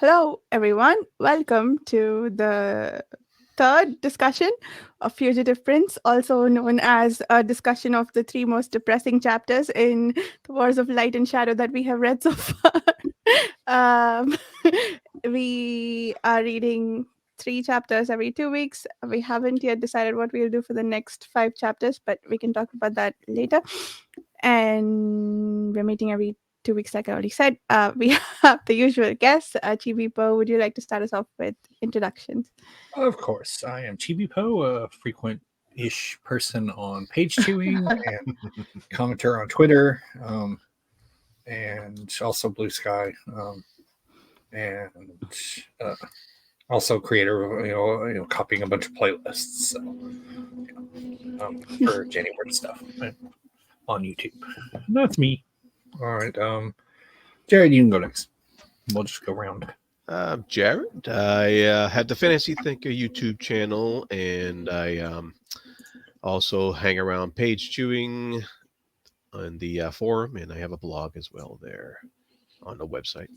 Hello, everyone. Welcome to the third discussion of Fugitive Prince, also known as a discussion of the three most depressing chapters in the Wars of Light and Shadow that we have read so far. um, we are reading three chapters every 2 weeks. We haven't yet decided what we'll do for the next five chapters, but we can talk about that later. And we're meeting every 2 weeks, like I already said. We have the usual guests. Chibi Po, would you like to start us off with introductions? Of course, I am Chibi Po, a frequent-ish person on page chewing and commenter on Twitter, and also Blue Sky, and uh, also creator of copying a bunch of playlists for Janny Wurts stuff on YouTube. That's me. All right, Jared, you can go next. We'll just go around. Jared. I have the Fantasy Thinker YouTube channel, and I also hang around page chewing on the forum, and I have a blog as well there on the website.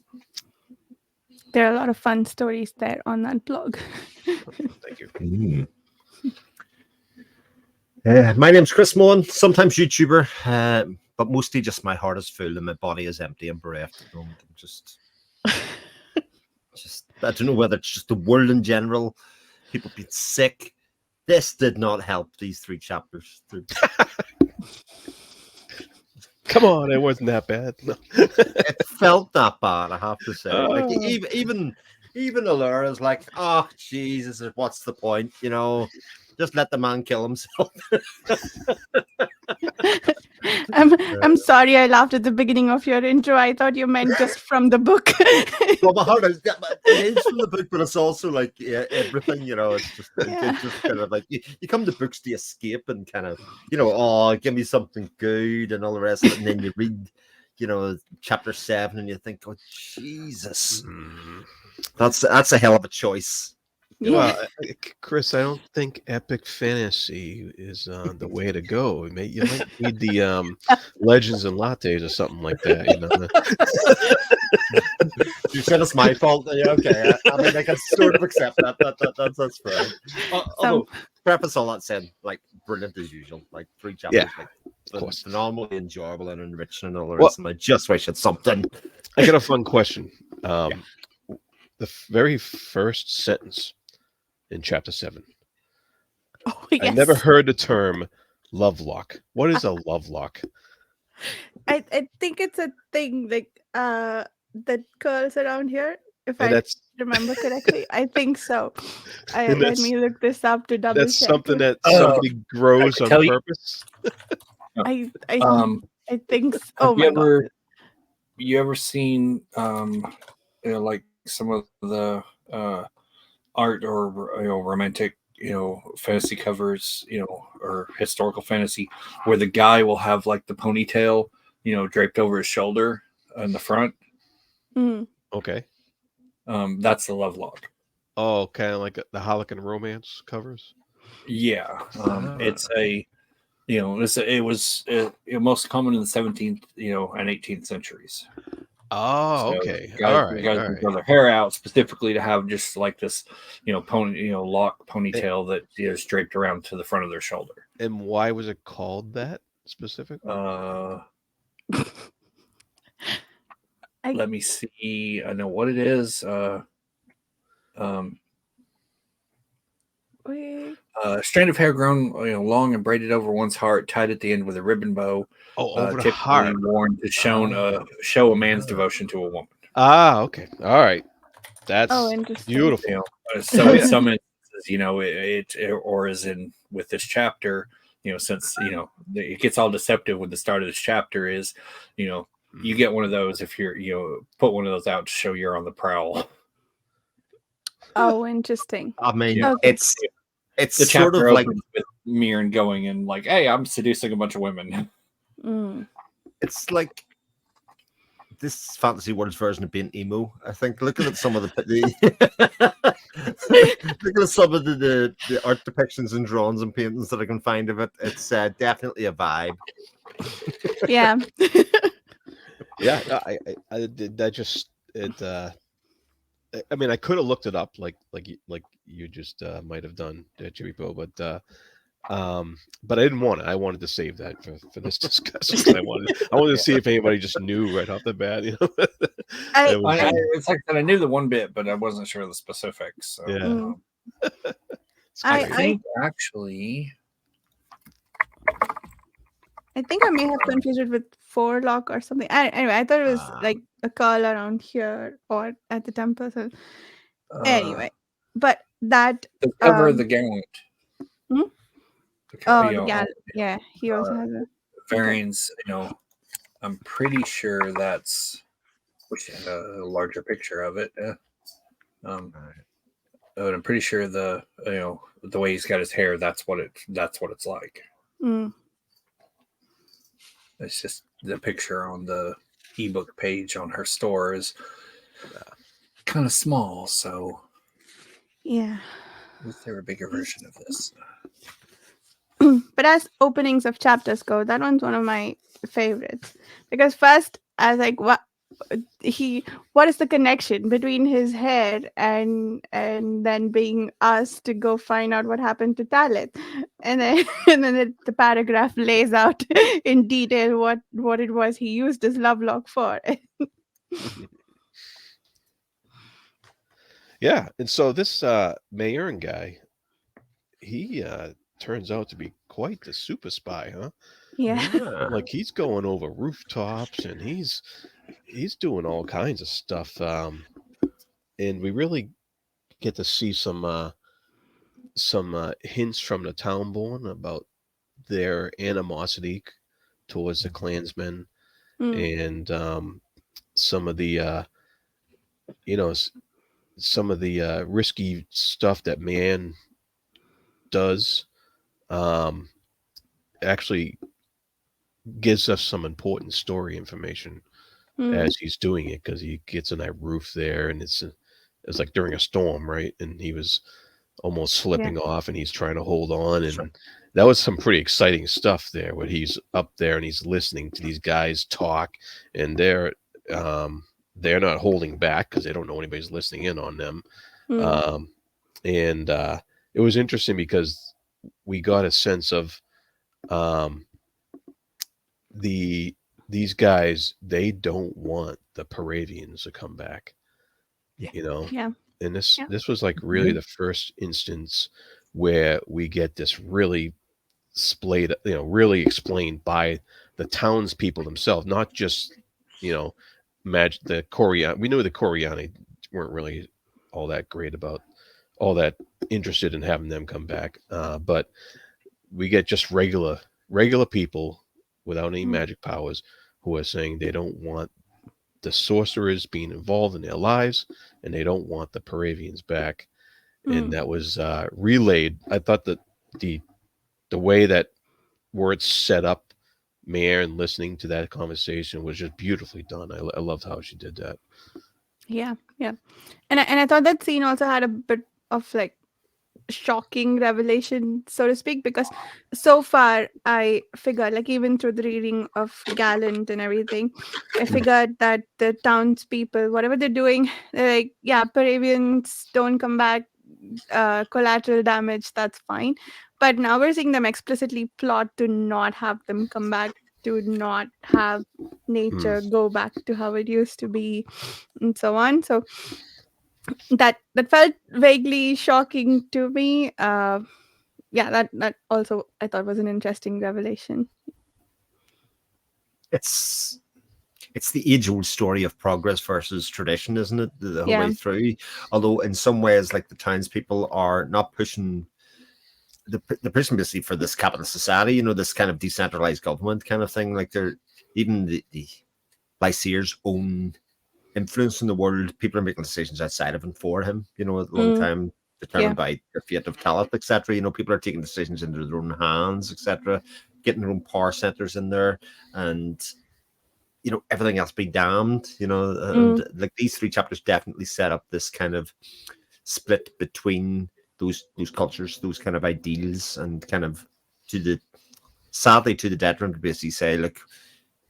There are a lot of fun stories there on that blog. Thank you. My name's Chris Mullen, sometimes YouTuber, but mostly just my heart is full and my body is empty and bereft at the moment. I'm just I don't know whether it's just the world in general, people being sick. This did not help these three chapters. Come on, it wasn't that bad. No. It felt that bad, I have to say. Like even Allura's like, oh Jesus, what's the point? Just let the man kill himself. I'm sorry I laughed at the beginning of your intro. I thought you meant just from the book. Well, my heart is, it is from the book, but it's also like everything, it's just, it's just kind of like you come to books to escape and kind of, oh, give me something good and all the rest of it. And then you read, chapter 7 and you think, oh, Jesus, that's a hell of a choice. Yeah. Well, Chris, I don't think epic fantasy is the way to go. You might need the Legends and Lattes or something like that. You said it's my fault. Yeah, okay. I mean, I can sort of accept that. That's fair. Although, preface all that said, like, brilliant as usual. Like, 3 chapters, like, phenomenally enjoyable and enriching and all the rest. And I just wish it's something. I got a fun question. The very first sentence in chapter 7. Oh, yes. I never heard the term love lock. What is a love lock? I think it's a thing like that curls around here. If I remember correctly, I think so. Let me look this up to double check. That's something that somebody grows on purpose. I think. Oh my god! You ever seen like some of the art or romantic fantasy covers or historical fantasy where the guy will have like the ponytail draped over his shoulder in the front? Okay. That's the love lock. Oh, kind of like the Harlequin romance covers. Yeah. It's a it was most common in the 17th and 18th centuries. Oh, So okay. Guys would grow their hair out specifically to have just like this, lock ponytail that is draped around to the front of their shoulder. And why was it called that specifically? Let me see. I know what it is. Strand of hair grown long and braided over one's heart, tied at the end with a ribbon bow. Over the heart, worn to show a man's devotion to a woman. Ah, okay, all right, that's beautiful. So in some instances, it or as in with this chapter, since it gets all deceptive when the start of this chapter is, you get one of those if you're put one of those out to show you're on the prowl. Oh, interesting. I mean, it's the sort of like with Mirren going and like, hey, I'm seducing a bunch of women. It's like this fantasy world's version of being emo. I think looking at some of the looking at some of the art depictions and drawings and paintings that I can find of it, it's definitely a vibe. Yeah. Yeah, I that just it I mean, I could have looked it up like you just might have done, Chibipo, but I didn't want it. I wanted to save that for this discussion. 'Cause I wanted to see if anybody just knew right off the bat. I It was, It's like that. I knew the one bit, but I wasn't sure of the specifics. So, yeah, mm, it's I great. think actually, I think I may have confused it with forelock or something. Anyway, I thought it was like a curl around here or at the temple. So anyway, but that the cover of the um gallant, hmm? you Oh, the know, gal, yeah, he also has a variants. I'm pretty sure that's wish I had a larger picture of it. Um, but I'm pretty sure the way he's got his hair, that's what it's like. mm, It's just the picture on the ebook page on her store is kind of small. So yeah. is there a bigger version of this? But as openings of chapters go, that one's one of my favorites because first I was like, what is the connection between his hair and then being asked to go find out what happened to Talit, and then and then the paragraph lays out in detail what it was he used his love lock for. Yeah, and so this Mayern guy, he turns out to be quite the super spy, huh? Yeah. Like he's going over rooftops and he's doing all kinds of stuff. And we really get to see some hints from the townborn about their animosity towards the Klansmen Mm, and some of the you know s- some of the risky stuff that man does. Um, actually gives us some important story information mm, as he's doing it because he gets on that roof there and it's like during a storm, right? And he was almost yeah. slipping off and he's trying to hold on, That's right. and that was some pretty exciting stuff there where he's up there and he's listening to these guys talk, and um they're not holding back because they don't know anybody's listening in on them. Mm, um and it was interesting because we got a sense of um the these guys, they don't want the Paravians to come back, Yeah. you know. yeah. And this Yeah. this was like really the first instance where we get this really splayed, really explained by the townspeople themselves, not just, you know, the Korean. We knew the Koreani weren't really all that great about all that interested in having them come back, but we get just regular people without any Mm, magic powers who are saying they don't want the sorcerers being involved in their lives and they don't want the Paravians back. And mm. that was relayed. I thought that the the way that words set up Mayor and listening to that conversation was just beautifully done. I loved how she did that. Yeah, yeah. And I thought that scene also had a bit of like shocking revelation, so to speak, because so far I figured, like even through the reading of Gallant and everything, I figured that the townspeople, whatever they're doing, they're like, yeah, Paravians don't come back, collateral damage, that's fine. But now we're seeing them explicitly plot to not have them come back, to not have nature Mm. go back to how it used to be, and so on. So that felt vaguely shocking to me. Yeah, that also I thought was an interesting revelation. It's it's the age-old story of progress versus tradition, isn't it? The whole Yeah. way through. Although in some ways, like the townspeople are not pushing the pushing basically for this capital society, this kind of decentralized government kind of thing. Like they're even the Lyseer's own influence in the world. People are making decisions outside of and for him. A long Mm, time yeah. determined by the fate of talent, etc. People are taking decisions into their own hands, etc. Getting their own power centers in there, and everything else be damned. Mm, And like these three chapters definitely set up this kind of split between those cultures, those kind of ideals, and kind of to the sadly to the detriment to basically say, look,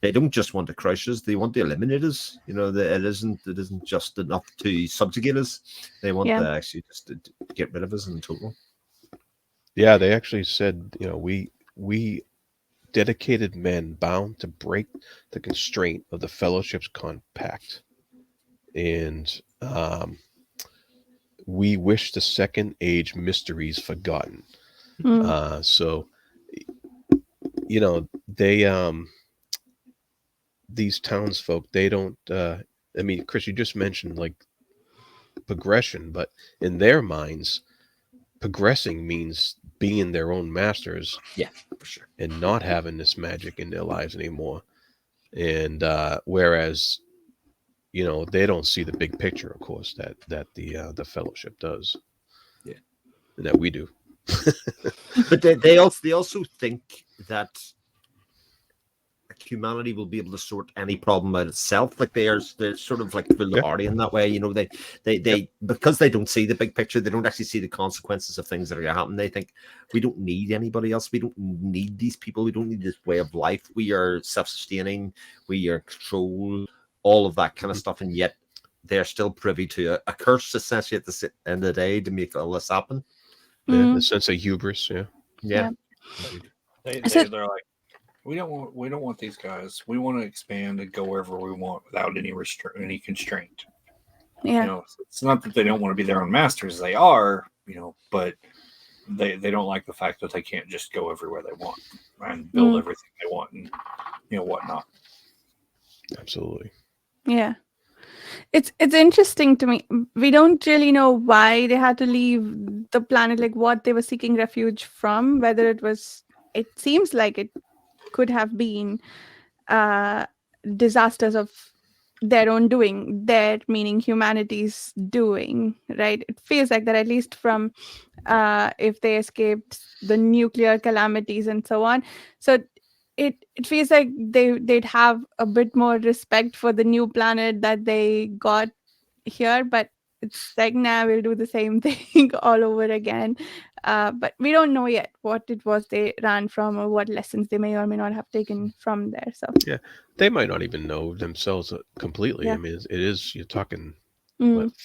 they don't just want to crush us; they want to eliminate us. You know, it isn't just enough to subjugate us. They want Yeah. to actually just to get rid of us in total. Yeah, they actually said, we dedicated men bound to break the constraint of the fellowship's compact, and we wish the second age mysteries forgotten. Mm. So, they these townsfolk, they don't. I mean, Chris, you just mentioned like progression, but in their minds, progressing means being their own masters Yeah, for sure. and not having this magic in their lives anymore. And whereas, they don't see the big picture, of course, that the fellowship does, Yeah, and that we do. but they also think that humanity will be able to sort any problem out itself. Like they're sort of like foolhardy in that way. You know, they because they don't see the big picture, they don't actually see the consequences of things that are going to happen. They think we don't need anybody else. We don't need these people. We don't need this way of life. We are self-sustaining. We are in control. All of that kind of stuff, and yet they're still privy to a curse, essentially, at the end of the day, to make all this happen. Yeah, Mm. the sense of hubris. Yeah. Yeah. So They're like, we don't want these guys. We want to expand and go wherever we want without any constraint. yeah. You know, it's not that they don't want to be their own masters. They are, but they don't like the fact that they can't just go everywhere they want and build Mm. everything they want and whatnot. Absolutely. Yeah. It's interesting to me. We don't really know why they had to leave the planet, like what they were seeking refuge from, whether it seems like it could have been uh disasters of their own doing, their meaning humanity's doing, right? It feels like that, at least from if they escaped the nuclear calamities and so on. So it feels like they'd have a bit more respect for the new planet that they got here, but it's like, now we'll do the same thing all over again. But we don't know yet what it was they ran from, or what lessons they may or may not have taken from there. So Yeah, they might not even know themselves completely. I yeah. mean, it is, you're talking what, Mm,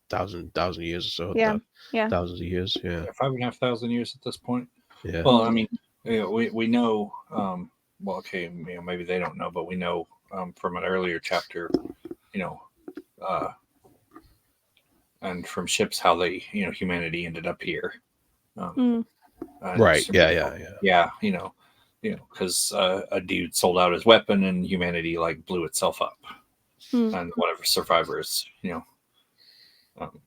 5,000 years or so, yeah. Yeah. thousands of years. Yeah, 5,500 years at this point. yeah, Well, I mean, we know. Well, okay, maybe they don't know, but we know from an earlier chapter, you know, uh, and from ships how they, humanity ended up here. Mm, And, right. Yeah. yeah, because a dude sold out his weapon and humanity like blew itself up, mm, and whatever survivors, um,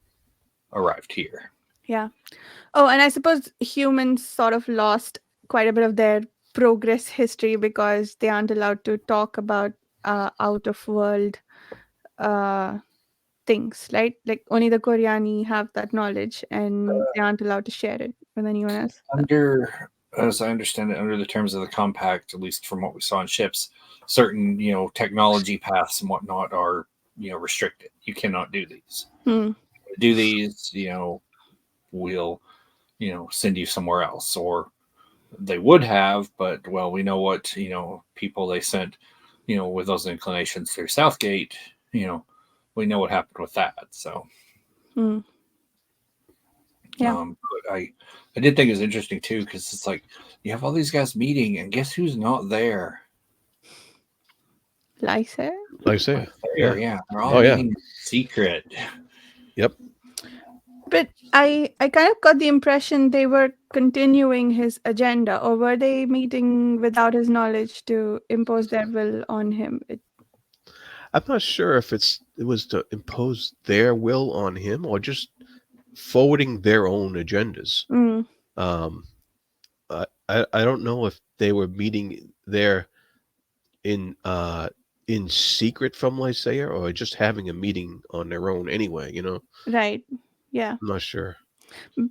arrived here. yeah. Oh, and I suppose humans sort of lost quite a bit of their progress history because they aren't allowed to talk about out of world uh, things, right? Like only the Koreani have that knowledge, and they aren't allowed to share it with anyone else. So, Under, as I understand it, under the terms of the compact, at least from what we saw in ships, certain technology paths and whatnot are restricted. You cannot do these. hmm, Do these, we'll send you somewhere else, or they would have, but well, we know what people they sent, with those inclinations through Southgate. We know what happened with that. So, hmm, yeah. but I did think it was interesting too, because it's like you have all these guys meeting, and guess who's not there? Lysa? Like I say, There, yeah. yeah, they're all Oh, yeah. meeting in secret. Yep. But I kind of got the impression they were continuing his agenda, or were they meeting without his knowledge to impose their will on him? I'm not sure if it was to impose their will on him or just forwarding their own agendas. Mm, Um, I don't know if they were meeting there in secret from Lysaea, or just having a meeting on their own anyway. right. Yeah. I'm not sure.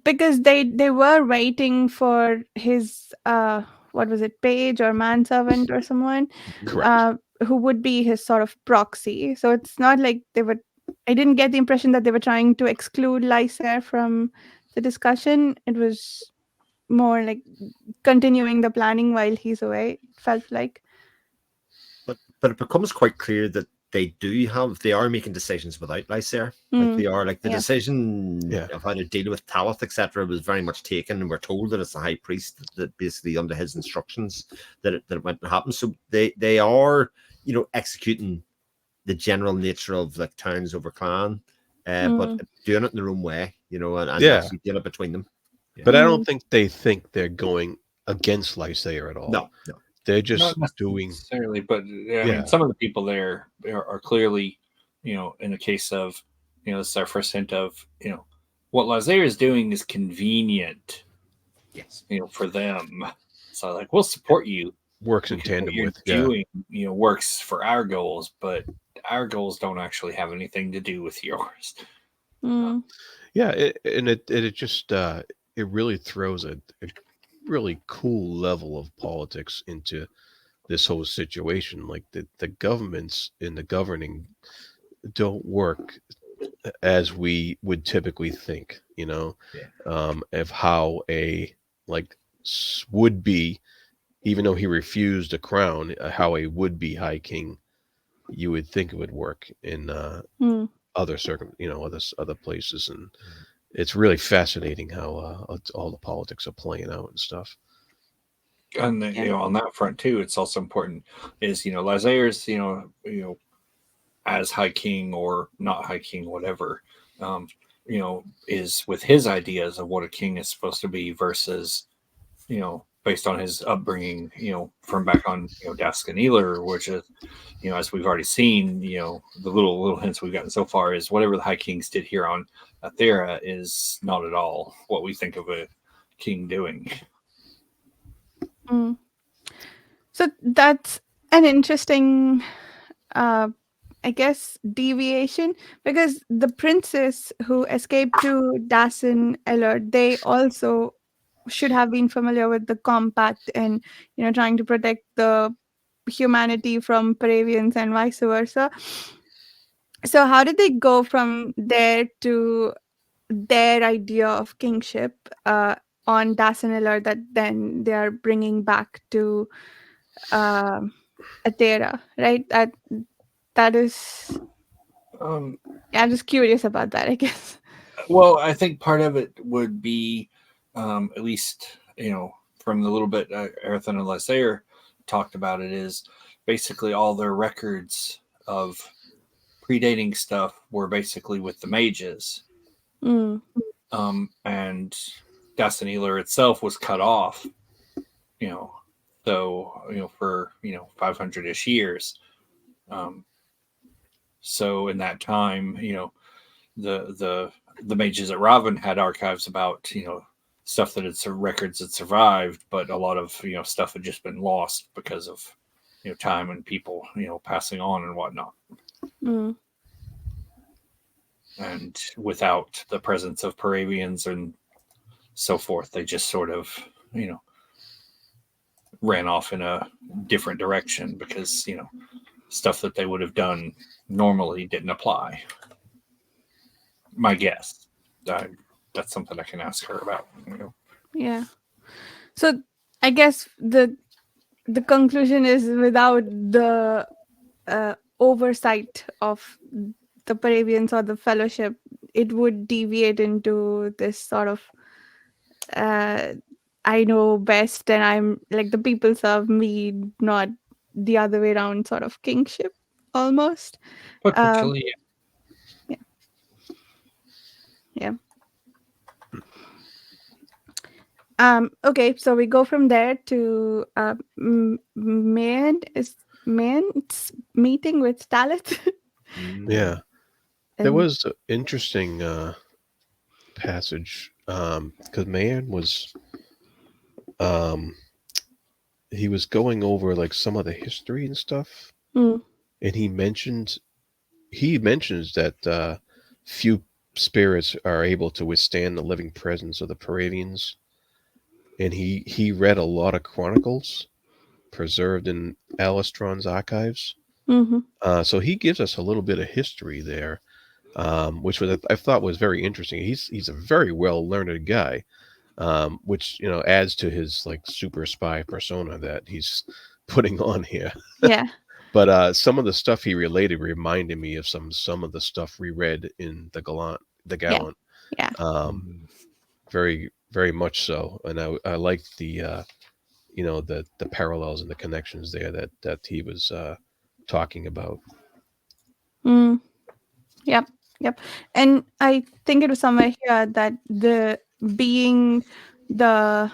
Because they were waiting for his what was it, page or manservant or someone Correct. who would be his sort of proxy. So it's not like they were, I didn't get the impression that they were trying to exclude Lysair from the discussion. It was more like continuing the planning while he's away, it felt like. But but it becomes quite clear that they are making decisions without Lysair. Like Mm. they are, like the Yeah. decision Yeah. of how to deal with Talith, etc., was very much taken, and we're told that it's the high priest that basically under his instructions that it went and happened. So they are, executing the general nature of like towns over clan, but doing it in their own way, and Yeah. actually doing it between them. But I don't think they think they're going against Lysair at all. No. They're Not just doing. necessarily, but I Yeah. mean, some of the people there are clearly, in the case of, this is our first hint of, what Lazaire is doing is convenient, Yes. for them. So like, we'll support you. Works in because what tandem you're with. Yeah. doing, works for our goals, but our goals don't actually have anything to do with yours. Yeah. It just it really throws a really cool level of politics into this whole situation. Like the governments in the governing don't work as we would typically think, of how a like would be, even though he refused a crown, how a would be high king, you would think it would work in other other places, and it's really fascinating how all the politics are playing out and stuff. And on that front too, it's also important is Lazaire's as high king or not high king, whatever, is with his ideas of what a king is supposed to be versus based on his upbringing, from back on Dascaneeler, which is as we've already seen, the little hints we've gotten so far is whatever the High Kings did here on Athera is not at all what we think of a king doing. So that's an interesting, I guess, deviation, because the princes who escaped to Dassen Ellard, they also should have been familiar with the compact and trying to protect the humanity from Paravians and vice versa. So how did they go from there to their idea of kingship on Dasanillar that then they are bringing back to Atera, right? That is, Um, I'm just curious about that, I guess. well, I think part of it would be, at least from the little bit Erethan and Lysair talked about it, is basically all their records of predating stuff were basically with the mages. And Dasaneeler itself was cut off, so for 500-ish years. So in that time, the mages at Raven had archives about stuff that had records that survived, but a lot of stuff had just been lost because of time and people passing on and whatnot. And without the presence of Paravians and so forth, they just sort of ran off in a different direction because stuff that they would have done normally didn't apply. My guess. That's something I can ask her about. Yeah. So I guess the conclusion is without the oversight of the Paravians or the Fellowship, it would deviate into this sort of I know best and I'm like the people serve me, not the other way around sort of kingship almost. Potentially, Yeah. Yeah. Okay, so we go from there to Man's meeting with Talith. Yeah. There was an interesting passage because Mayan was he was going over like some of the history and stuff, and he mentions that few spirits are able to withstand the living presence of the Paravians, and he read a lot of chronicles preserved in Alistron's archives. So he gives us a little bit of history there, which I thought was very interesting. He's a very well learned guy, which adds to his like super spy persona that he's putting on here. Yeah. But some of the stuff he related reminded me of some of the stuff we read in the Yeah. Gallant. Yeah. Um, very very much so, and I liked the the parallels and the connections there that he was talking about. Mm, yep. Yep. And I think it was somewhere here that the being the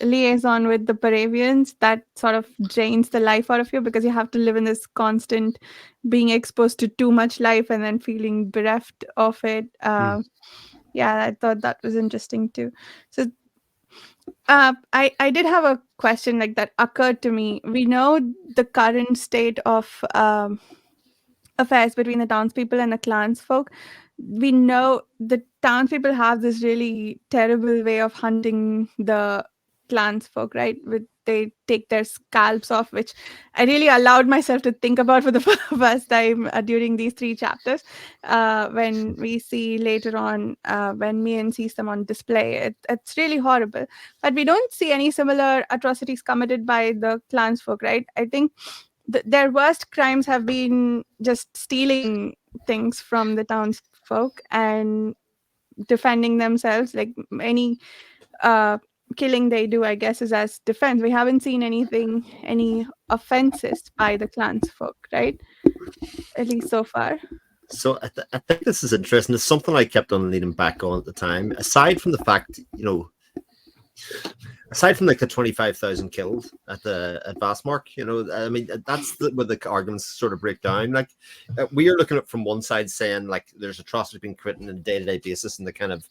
liaison with the Paravians, that sort of drains the life out of you because you have to live in this constant being exposed to too much life and then feeling bereft of it. Yeah, I thought that was interesting too. So I did have a question like that occurred to me. We know the current state of affairs between the townspeople and the clansfolk. We know the townspeople have this really terrible way of hunting the clansfolk, right? They take their scalps off, which I really allowed myself to think about for the first time during these 3 chapters. When we see later on, when Mian sees them on display, it's really horrible. But we don't see any similar atrocities committed by the clansfolk, right? I think their worst crimes have been just stealing things from the townsfolk and defending themselves. Like any uh, killing they do, I guess, is as defense. We haven't seen any offenses by the clansfolk, right? At least so far. So I think this is interesting. It's something I kept on leaning back on at the time. Aside from the fact, aside from like the 25,000 killed at Vastmark, I mean that's where the arguments sort of break down. Like we are looking at from one side saying like there's atrocity being committed on a day-to-day basis and the kind of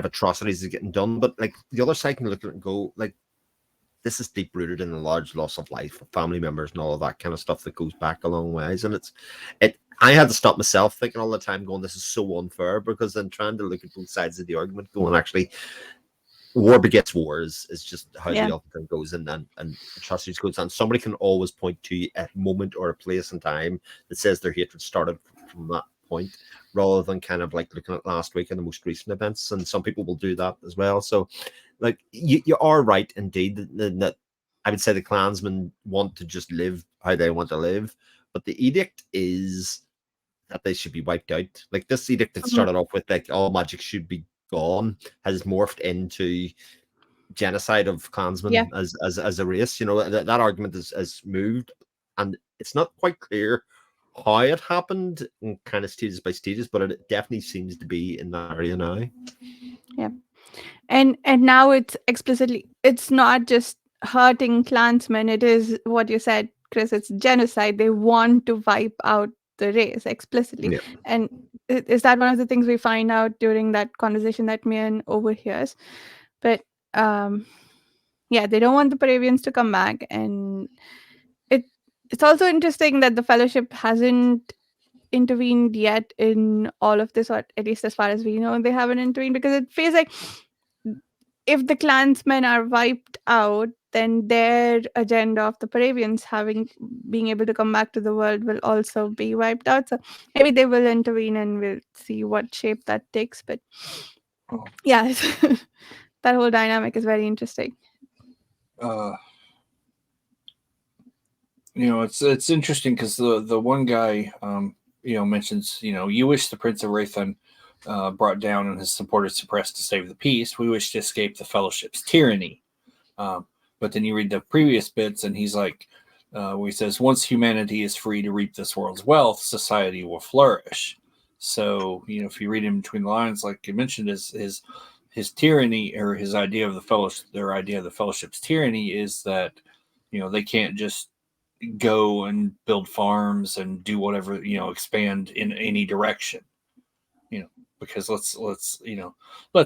atrocities are getting done, but like the other side can look at it and go like this is deep rooted in a large loss of life, of family members, and all of that kind of stuff that goes back a long ways. And I had to stop myself thinking all the time, going, "This is so unfair," because I'm trying to look at both sides of the argument, going, "Actually, war begets war is just how Yeah. the often goes, and atrocities goes on." Somebody can always point to a moment or a place in time that says their hatred started from that point, rather than kind of like looking at last week and the most recent events. And some people will do that as well. So like you are right indeed that I would say the clansmen want to just live how they want to live, but the edict is that they should be wiped out. Like this edict that started off with like all magic should be gone has morphed into genocide of clansmen Yeah. as a race. That argument has moved, and it's not quite clear how it happened in kind of stages by stages, but it definitely seems to be in that area now. Yeah. And now it's not just hurting clansmen, it is what you said, Chris, it's genocide. They want to wipe out the race explicitly. Yeah. And is that one of the things we find out during that conversation that Mian overhears? But yeah, they don't want the Paravians to come back. And it's also interesting that the Fellowship hasn't intervened yet in all of this, or at least as far as we know, they haven't intervened, because it feels like if the clansmen are wiped out, then their agenda of the Paravians being able to come back to the world will also be wiped out. So maybe they will intervene, and we'll see what shape that takes. But yeah, that whole dynamic is very interesting. It's interesting because the one guy mentions, you wish the Prince of Rathan brought down and his supporters suppressed to save the peace. We wish to escape the Fellowship's tyranny. But then you read the previous bits, and he's like, where he says, once humanity is free to reap this world's wealth, society will flourish. So, if you read in between the lines, like you mentioned, his tyranny, or his idea of the Fellowship, their idea of the Fellowship's tyranny is that, they can't just go and build farms and do whatever, expand in any direction, because let's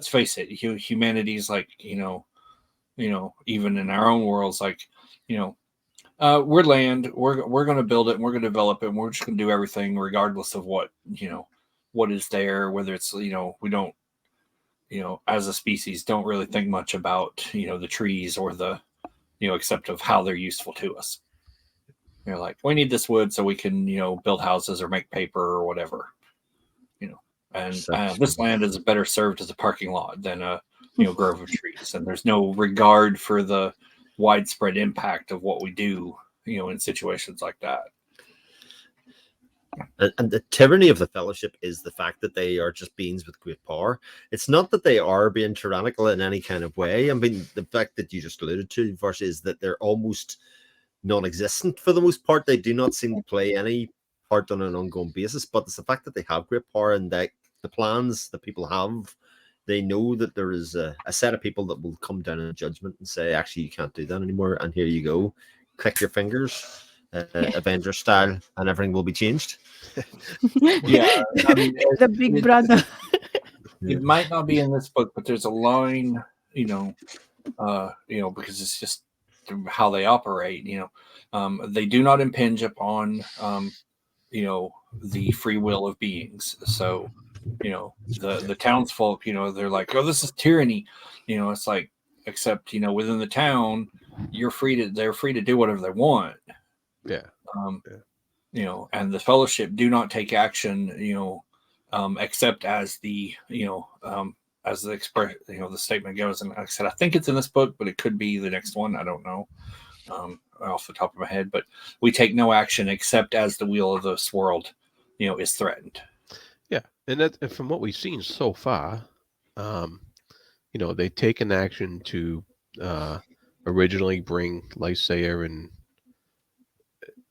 face it, humanity's like, even in our own worlds, like, we're land, we're going to build it and we're going to develop it, and we're just going to do everything regardless of what is there, whether it's, we don't, as a species, don't really think much about, the trees or the, except of how they're useful to us. Like, we need this wood so we can, build houses or make paper or whatever, and this land is better served as a parking lot than a, grove of trees. And there's no regard for the, widespread impact of what we do, in situations like that. And the tyranny of the Fellowship is the fact that they are just beings with great power. It's not that they are being tyrannical in any kind of way. I mean, the fact that you just alluded to, versus that they're almost non-existent for the most part. They do not seem to play any part on an ongoing basis, but it's the fact that they have great power and that the plans that people have, they know that there is a set of people that will come down in judgment and say, actually, you can't do that anymore, and here you go, click your fingers, Avenger style, and everything will be changed. Yeah, I mean, The big brother. it might not be in this book, but there's a line, because it's just how they operate. They do not impinge upon, the free will of beings. So, the townsfolk, they're like, oh, this is tyranny. It's like, except, within the town, they're free to do whatever they want. Yeah. And the Fellowship do not take action, except as the, as the express, the statement goes. And like I said, I think it's in this book, but it could be the next one. I don't know, off the top of my head. But we take no action except as the wheel of this world, is threatened. Yeah, and from what we've seen so far, they've taken action to originally bring Lysaea and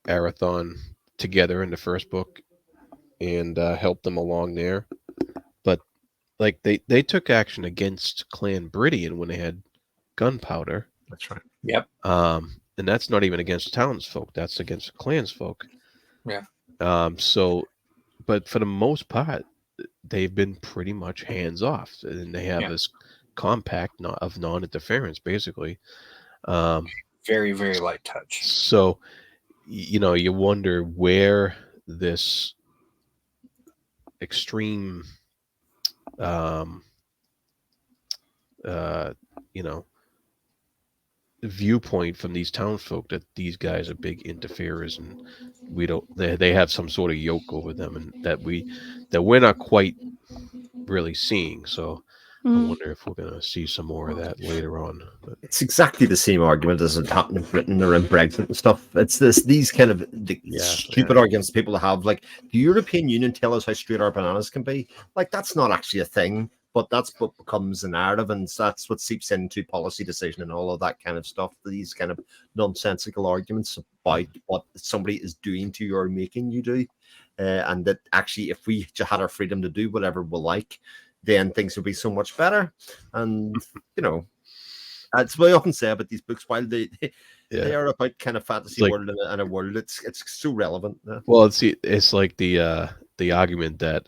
Arathon together in the first book and help them along there. But like they took action against Clan Bridian when they had gunpowder. That's right. Yep. And that's not even against townsfolk. That's against clansfolk. Yeah. But for the most part, they've been pretty much hands off, and they have this compact of non-interference, basically. Very, very light touch. So, you wonder where this extreme, viewpoint from these townsfolk that these guys are big interferers and they have some sort of yoke over them, and that we're not quite really seeing. So I wonder if we're going to see some more of that later on. But it's exactly the same argument as it happened in Britain or in Brexit and stuff. It's these kind of stupid arguments people have, like, the European Union tell us how straight our bananas can be. Like, that's not actually a thing. But that's what becomes the narrative, and that's what seeps into policy decision and all of that kind of stuff. These kind of nonsensical arguments about what somebody is doing to you or making you do. And that actually, if we had our freedom to do whatever we like, then things would be so much better. And, that's what I often say about these books, while they are about kind of fantasy world and a world, it's so relevant. Well, it's like the argument that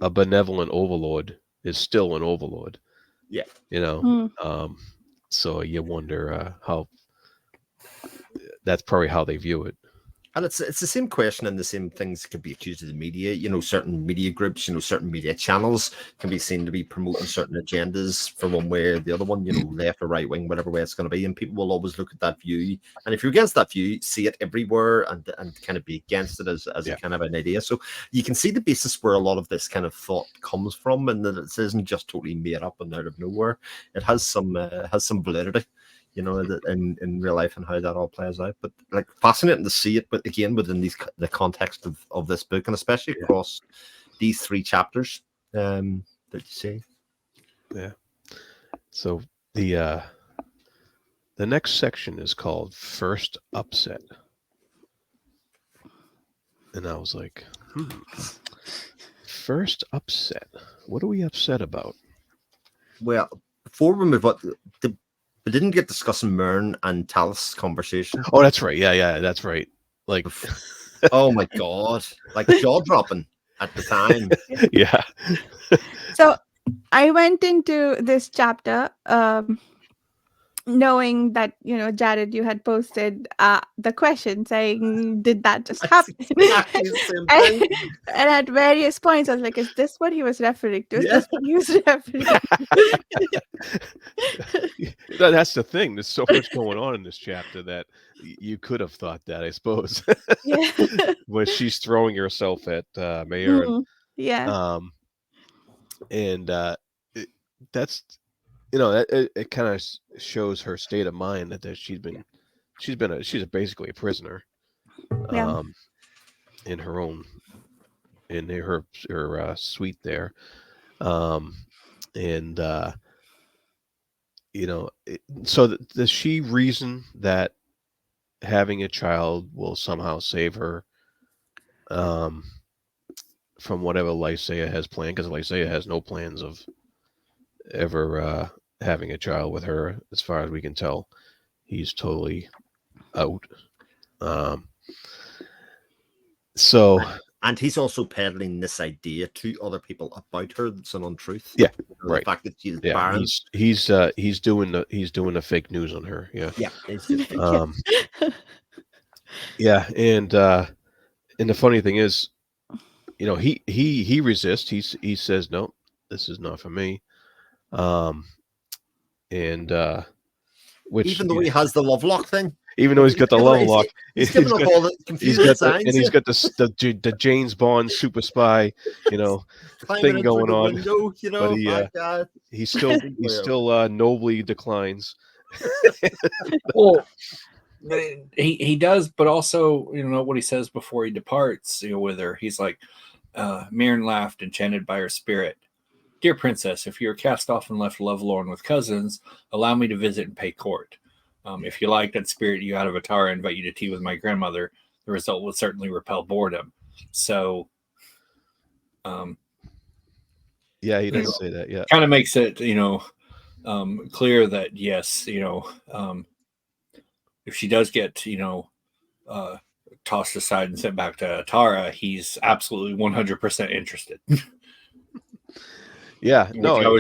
a benevolent overlord is still an overlord. Yeah. So you wonder how that's probably how they view it. And it's the same question, and the same things can be accused of the media. Certain media groups, certain media channels can be seen to be promoting certain agendas for one way or the other one, left or right wing, whatever way it's going to be. And people will always look at that view. And if you're against that view, see it everywhere and kind of be against it as a kind of an idea. So you can see the basis where a lot of this kind of thought comes from, and that it isn't just totally made up and out of nowhere. It has some validity. In real life and how that all plays out. But like, fascinating to see it, but again, within the context of this book, and especially across these 3 chapters that you see. Yeah. So the next section is called First Upset. And I was like, First Upset. What are we upset about? Well, before we move on, we didn't get discussing Mern and Talis' conversation. Oh, that's right. Yeah, that's right. Like, oh my God, like jaw dropping at the time. Yeah. So I went into this chapter knowing that, Jared, you had posted the question saying, did that just happen? And at various points, I was like, is this what he was referring to? Is this what he was referring to? That's the thing. There's so much going on in this chapter that you could have thought that, I suppose. Yeah. When she's throwing herself at Mayor. Yeah. And that's it kind of shows her state of mind that she's basically a prisoner, Yeah. in her own in her suite there, um, and so does she reason that having a child will somehow save her, um, from whatever Lysaea has planned? Because Lysaea has no plans of ever having a child with her, as far as we can tell. He's totally out. Um, so And he's also peddling this idea to other people about her that's an untruth. yeah, The right. fact that she's Yeah, barren. he's doing the fake news on her. Yeah. Yeah, it's just fake. Yeah, and the funny thing is, he resists. He says, no, this is not for me. And which Even though he has the love lock thing. even though he's got the level lock, He's giving up all the confusing signs. and he's got the James Bond super spy, climbing thing in going through the on. window, But he still nobly declines. Well, he does, but also, what he says before he departs, with her, he's like, Mirren laughed, enchanted by her spirit. Dear princess, if you are cast off and left lovelorn with cousins, allow me to visit and pay court. If you like, that spirit you out of Atara, invite you to tea with my grandmother. The result would certainly repel boredom. So, yeah, he does say that. Yeah, kind of makes it, clear that yes, if she does get, tossed aside and sent back to Atara, he's absolutely 100% interested. yeah. No,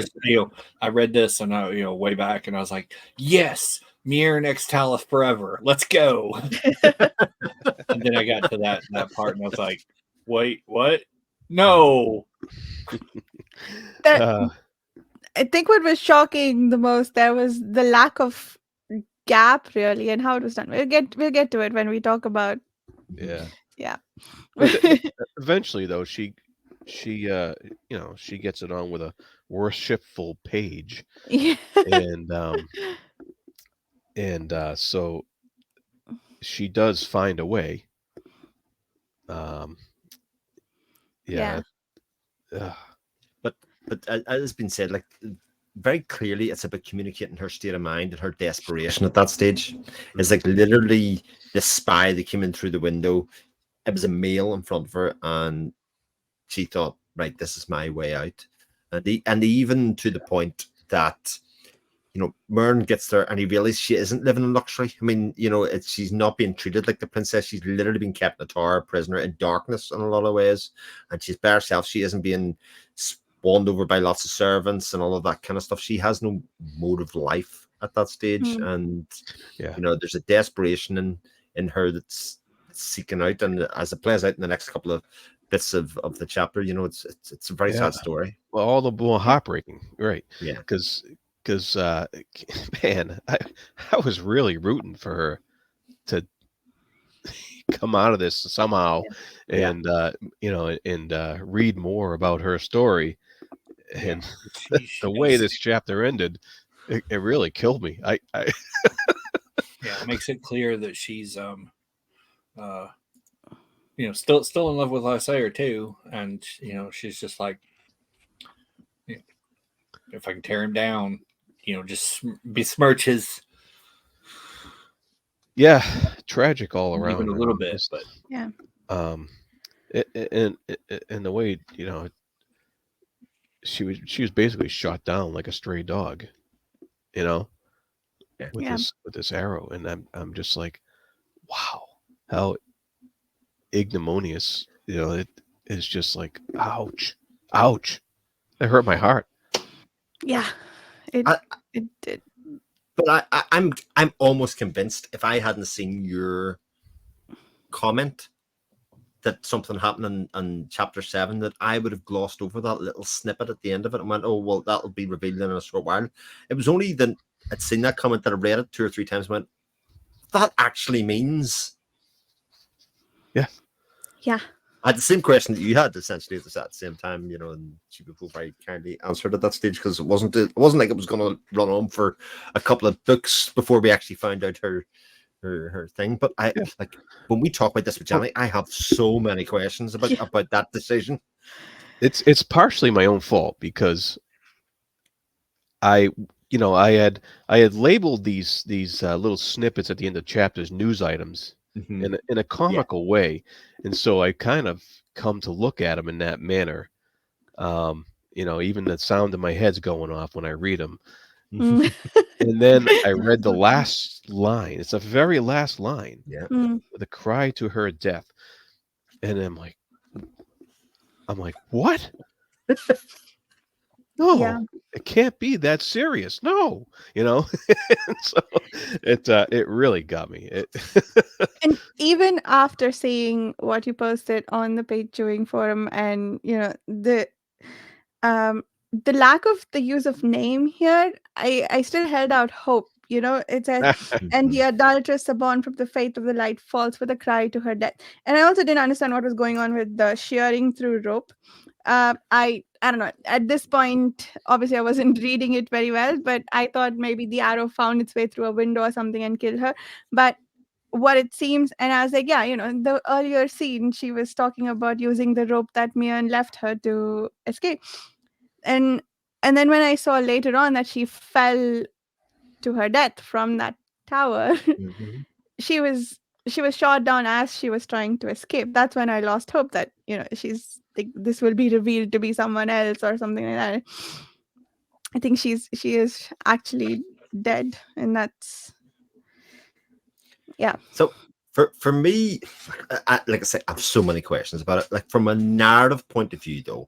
I read this and I, way back, and I was like, yes, Mir and Extalif forever. Let's go. And then I got to that part, and I was like, wait, what? No. I think what was shocking the most there was the lack of gap, really, and how it was done. We'll get to it when we talk about. Yeah. But Eventually, though, she gets it on with a worshipful page, yeah. and so she does find a way. Yeah. But as has been said, like very clearly, it's about communicating her state of mind and her desperation at that stage. It's like literally the spy that came in through the window. It was a male in front of her, and she thought, right, this is my way out. And even to the point that Mern gets there and he realizes she isn't living in luxury. I mean, she's not being treated like the princess. She's literally being kept in a tower, prisoner in darkness in a lot of ways. And she's by herself. She isn't being spawned over by lots of servants and all of that kind of stuff. She has no mode of life at that stage. And, there's a desperation in her that's seeking out. And as it plays out in the next couple of bits of the chapter, it's a very sad story. Well, all the more heartbreaking, right? Yeah. Because man, I was really rooting for her to come out of this somehow, and read more about her story. And the way this chapter ended, it really killed me. I it makes it clear that she's still in love with Lysaea too, and she's just like, if I can tear him down, just besmirch his. Yeah, tragic all around. Even a little bit, but and the way she was basically shot down like a stray dog, with this arrow, and I'm just like, wow, how ignominious, it is. Just like, ouch, it hurt my heart. Yeah, it did. But I'm almost convinced, if I hadn't seen your comment that something happened in chapter 7, that I would have glossed over that little snippet at the end of it and went, oh, well, that'll be revealed in a short while. It was only then I'd seen that comment that I read it 2 or 3 times and went, that actually means. Yeah. Yeah. I had the same question that you had essentially at the same time, and she both very kindly answered at that stage because it wasn't like it was going to run on for a couple of books before we actually found out her thing. But I Yeah. like when we talk about this with Johnny, I have so many questions about Yeah. that decision. It's partially my own fault because I I had labeled these little snippets at the end of chapters news items Mhm. in a comical way, and so I kind of come to look at them in that manner. Even the sound of my head's going off when I read them. Mm. And then I read the last line. It's the very last line, Yeah. Mm. the cry to her death, and I'm like, what? Yeah. No, it can't be that serious. No, And so it really got me. And even after seeing what you posted on the page chewing forum, and um the lack of the use of name here, I still held out hope. It says, and the Mhm. adulteress born from the faith of the light falls with a cry to her death. And I also didn't understand what was going on with the shearing through rope. I don't know. At this point, obviously, I wasn't reading it very well, but I thought maybe the arrow found its way through a window or something and killed her. But what it seems, and I was like, yeah, in the earlier scene, she was talking about using the rope that Mian left her to escape. And and then when I saw later on that she fell to her death from that tower, Mhm. she was shot down as she was trying to escape. That's when I lost hope that she's like, this will be revealed to be someone else or something like that. I think she is actually dead, and that's yeah. So for me, like I say, I have so many questions about it. Like from a narrative point of view, though,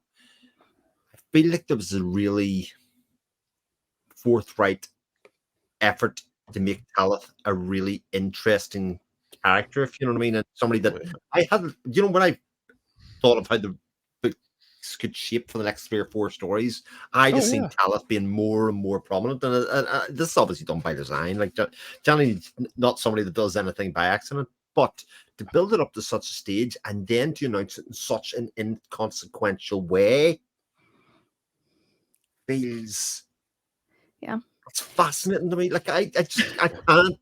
I feel like there was a really forthright effort to make Talith a really interesting character, if you know what I mean, and somebody that I had, when I thought of how the books could shape for the next 3 or 4 stories, I Oh just seen yeah, Talith being more and more prominent, and this is obviously done by design. Like Johnny's not somebody that does anything by accident, but to build it up to such a stage and then to announce it in such an inconsequential way feels Yeah. it's fascinating to me. Like I can't.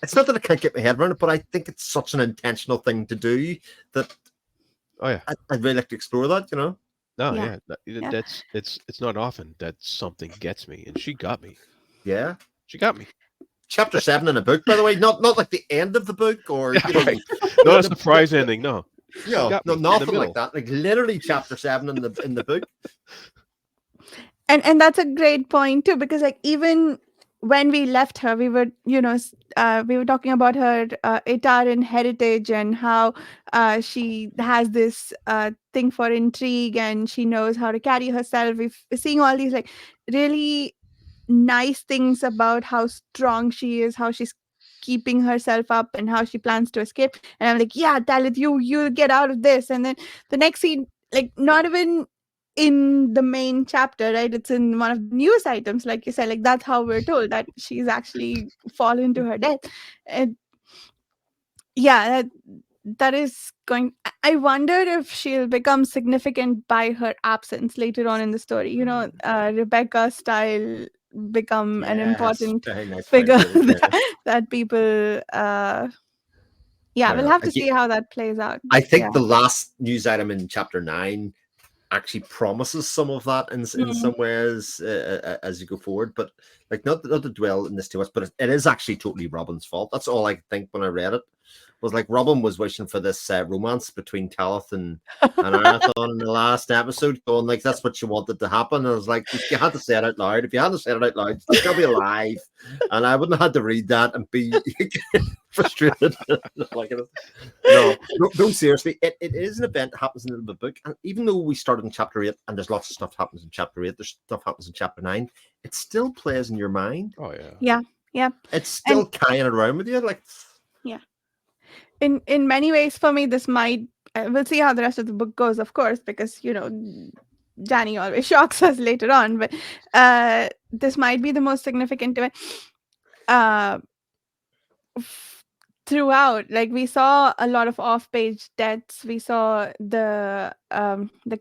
It's not that I can't get my head around it, but I think it's such an intentional thing to do that oh yeah. I'd really like to explore that. No, Yeah. yeah. Yeah. It's not often that something gets me, and she got me. Yeah. She got me. Chapter 7 in a book, by the way, not like the end of the book or Yeah, right. the, Not a the, surprise ending. No, she got no, me in the nothing like middle. that. Like literally chapter 7 in the book. And that's a great point too, because like even when we left her, we were we were talking about her Itaran heritage and how she has this thing for intrigue and she knows how to carry herself. We're seeing all these like really nice things about how strong she is, how she's keeping herself up and how she plans to escape. And I'm like, yeah, Talit, you'll get out of this. And then the next scene, like not even in the main chapter, right? It's in one of the news items, like you said, like that's how we're told that she's actually fallen to her death. And yeah, that is going. I wonder if she'll become significant by her absence later on in the story. Rebecca style become an Yes, important very nice way to figure put it. Yeah. that people. Yeah, we'll Well, have to see how that plays out. I Yeah. think the last news item in chapter 9 actually promises some of that in Mm. some ways as you go forward, but like not to dwell in this too much, but it is actually totally Robin's fault. That's all I could think when I read it. Was like Robin was wishing for this romance between Talith and Arathon in the last episode, going like that's what she wanted to happen. And I was like, you had to say it out loud. If you hadn't said it out loud, she'd still be alive, and I wouldn't have had to read that and be frustrated. Like, no, seriously, it is an event that happens in the book, and even though we started in chapter 8, and there's lots of stuff happens in chapter 8, there's stuff happens in chapter 9. It still plays in your mind. Oh yeah. Yeah. Yeah. It's And still carrying around with you, like. yeah. In many ways for me this might we'll see how the rest of the book goes, of course, because Janny always shocks us later on, but this might be the most significant event. uh throughout, like we saw a lot of off-page deaths. We saw the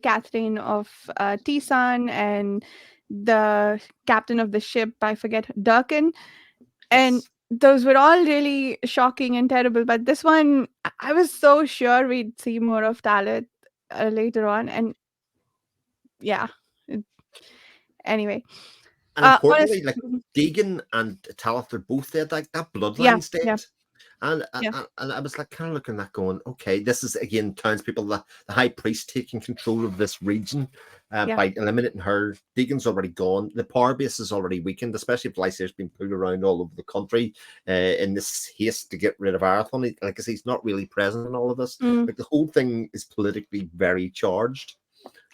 Catherine of Tisan and the captain of the ship, I forget, Durkin, and Yes. those were all really shocking and terrible. But this one, I was so sure we'd see more of Talit later on, and yeah. it- Anyway, And importantly, honest, like Deegan and Talith are both dead. Like that yeah, bloodline's yeah, dead. And, yeah, and I was like kind of looking at that going, okay, this is again townspeople, the high priest taking control of this region yeah. by eliminating her. Deegan's already gone. The power base is already weakened, especially if Lysair's been pulled around all over the country in this haste to get rid of Arathon. Like I say, he's not really present in all of this. Mm, Like the whole thing is politically very charged.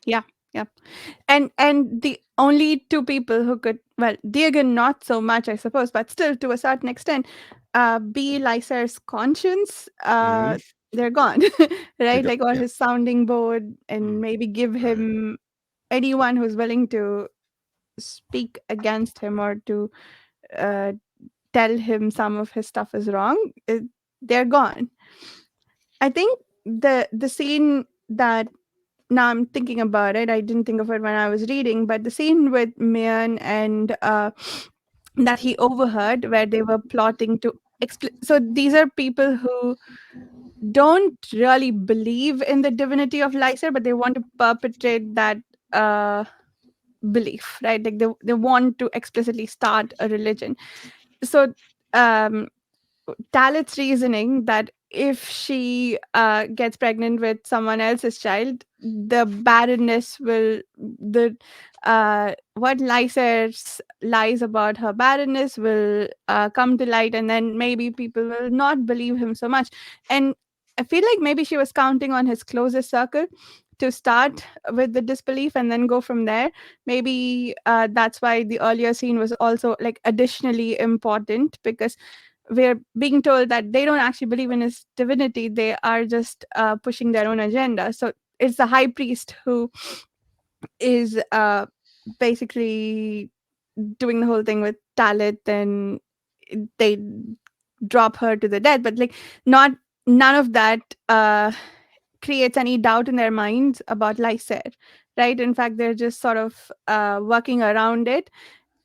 yeah, yeah. And the only two people who could, well, Deegan not so much, I suppose, but still to a certain extent, be Lysair's conscience, Mhm. they're gone, They right? go- Like, or Yeah. his sounding board, and Mm. maybe give him anyone who's willing to speak against him or to uh, tell him some of his stuff is wrong. They're gone. I think the scene that, now I'm thinking about it. I didn't think of it when I was reading, but the scene with Mian and that he overheard, where they were plotting to. So these are people who don't really believe in the divinity of Lysair, but they want to perpetrate that uh, belief, right? Like they want to explicitly start a religion. So um, Talit's reasoning that if she gets pregnant with someone else's child, the barrenness will, the what Lysair's lies about her barrenness will come to light, and then maybe people will not believe him so much. And I feel like maybe she was counting on his closest circle to start with the disbelief and then go from there. Maybe that's why the earlier scene was also like additionally important, because we're being told that they don't actually believe in his divinity. They are just pushing their own agenda. So it's the high priest who is basically doing the whole thing with Talit, and they drop her to the death. But like, not none of that creates any doubt in their minds about Lysair, right? In fact, they're just sort of working around it,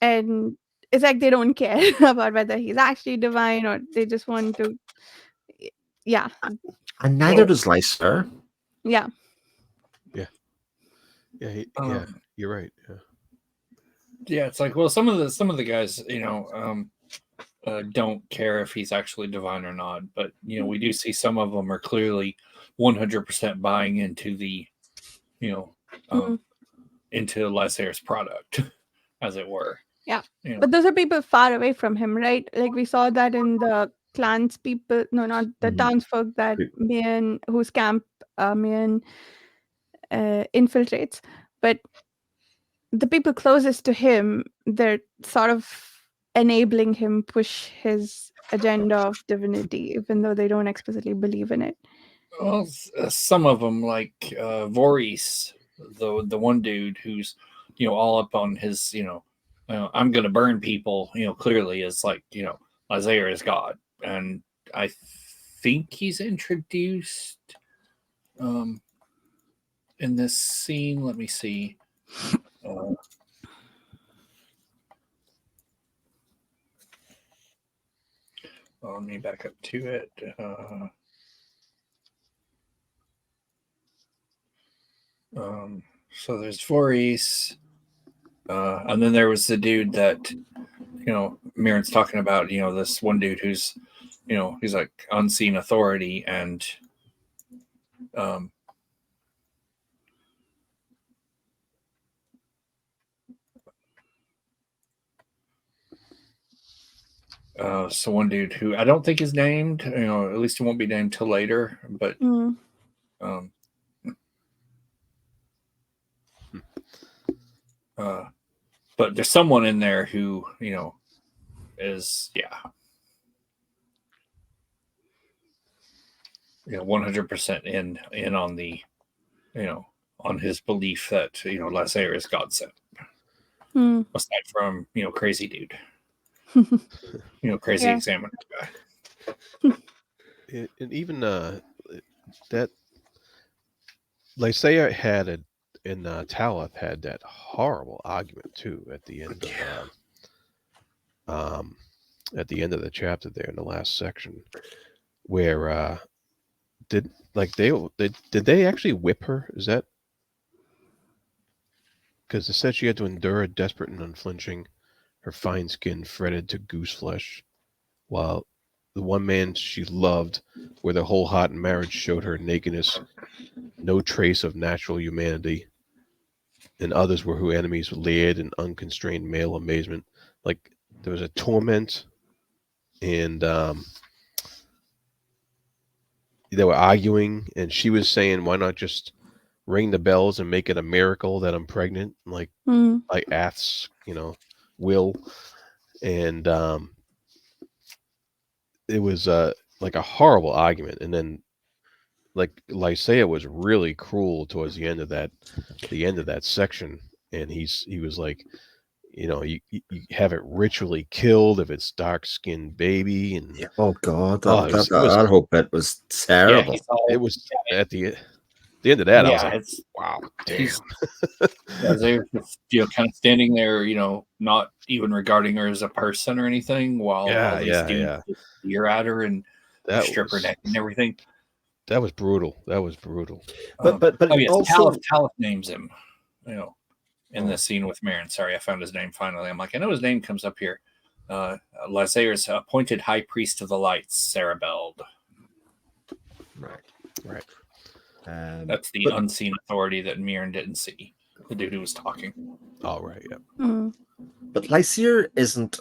and it's like they don't care about whether he's actually divine, or they just want to, yeah, And neither Well, does Lysair. yeah, Yeah. Yeah. Yeah. um, You're right. Yeah. yeah, it's like, well, some of the guys, don't care if he's actually divine or not, but we do see some of them are clearly 100% buying into the, you know, mm, um, into Lysair's product, as it were. yeah. You know, But those are people far away from him, right? Like we saw that in the clans people, no, not the Mhm. townsfolk that Mian, whose camp Mian infiltrates. But the people closest to him, they're sort of enabling him push his agenda of divinity, even though they don't explicitly believe in it. well, some of them like Voorhees, the one dude who's all up on his I'm gonna burn people. Clearly is like Lysair is God, and I think he's introduced um, in this scene. Let me see. Uh, let me back up to it. So there's Voorhees, and then there was the dude that Mirren's talking about. This one dude who's he's like unseen authority, and um, so one dude who I don't think is named. At least he won't be named till later. But Mm. um, uh, but there's someone in there who is 100% in on the on his belief that Lysair is God sent. Mm. Aside from crazy dude, crazy Yeah. examiner guy. and even that Lysaea had it, and Talith had that horrible argument too at the end of the chapter there in the last section, where did like they did they actually whip her? Is that because it said she had to endure desperate and unflinching, her fine skin fretted to goose flesh, while the one man she loved, where their whole heart and marriage showed her nakedness, no trace of natural humanity, and others were her enemies, leered in unconstrained male amazement. Like there was a torment, and they were arguing, and she was saying, "Why not just ring the bells and make it a miracle that I'm pregnant?" Like Ath's, will, and it was like a horrible argument, and then like Lysaea was really cruel towards the end of that section, and he was like, you have it ritually killed if it's dark skinned baby, and Yeah. Oh God, oh, that whole bit was Yeah, terrible. he's all it was at the end of that, I was yeah. like, It's wow, damn. he's yeah, they're just, kind of standing there, not even regarding her as a person or anything, while Yeah, all these yeah, dudes yeah. just leer at her and That strip her was neck and everything. that was brutal. That was brutal. But Oh yes, also, Talith names him, in oh, the scene with Marin. Sorry, I found his name finally. I'm like, I know his name comes up here. Lysaea's appointed high priest of the lights, Sarabeld. Right. That's the but unseen authority that Mirren didn't see. The dude who was talking. All right. Yeah. but Lysair isn't.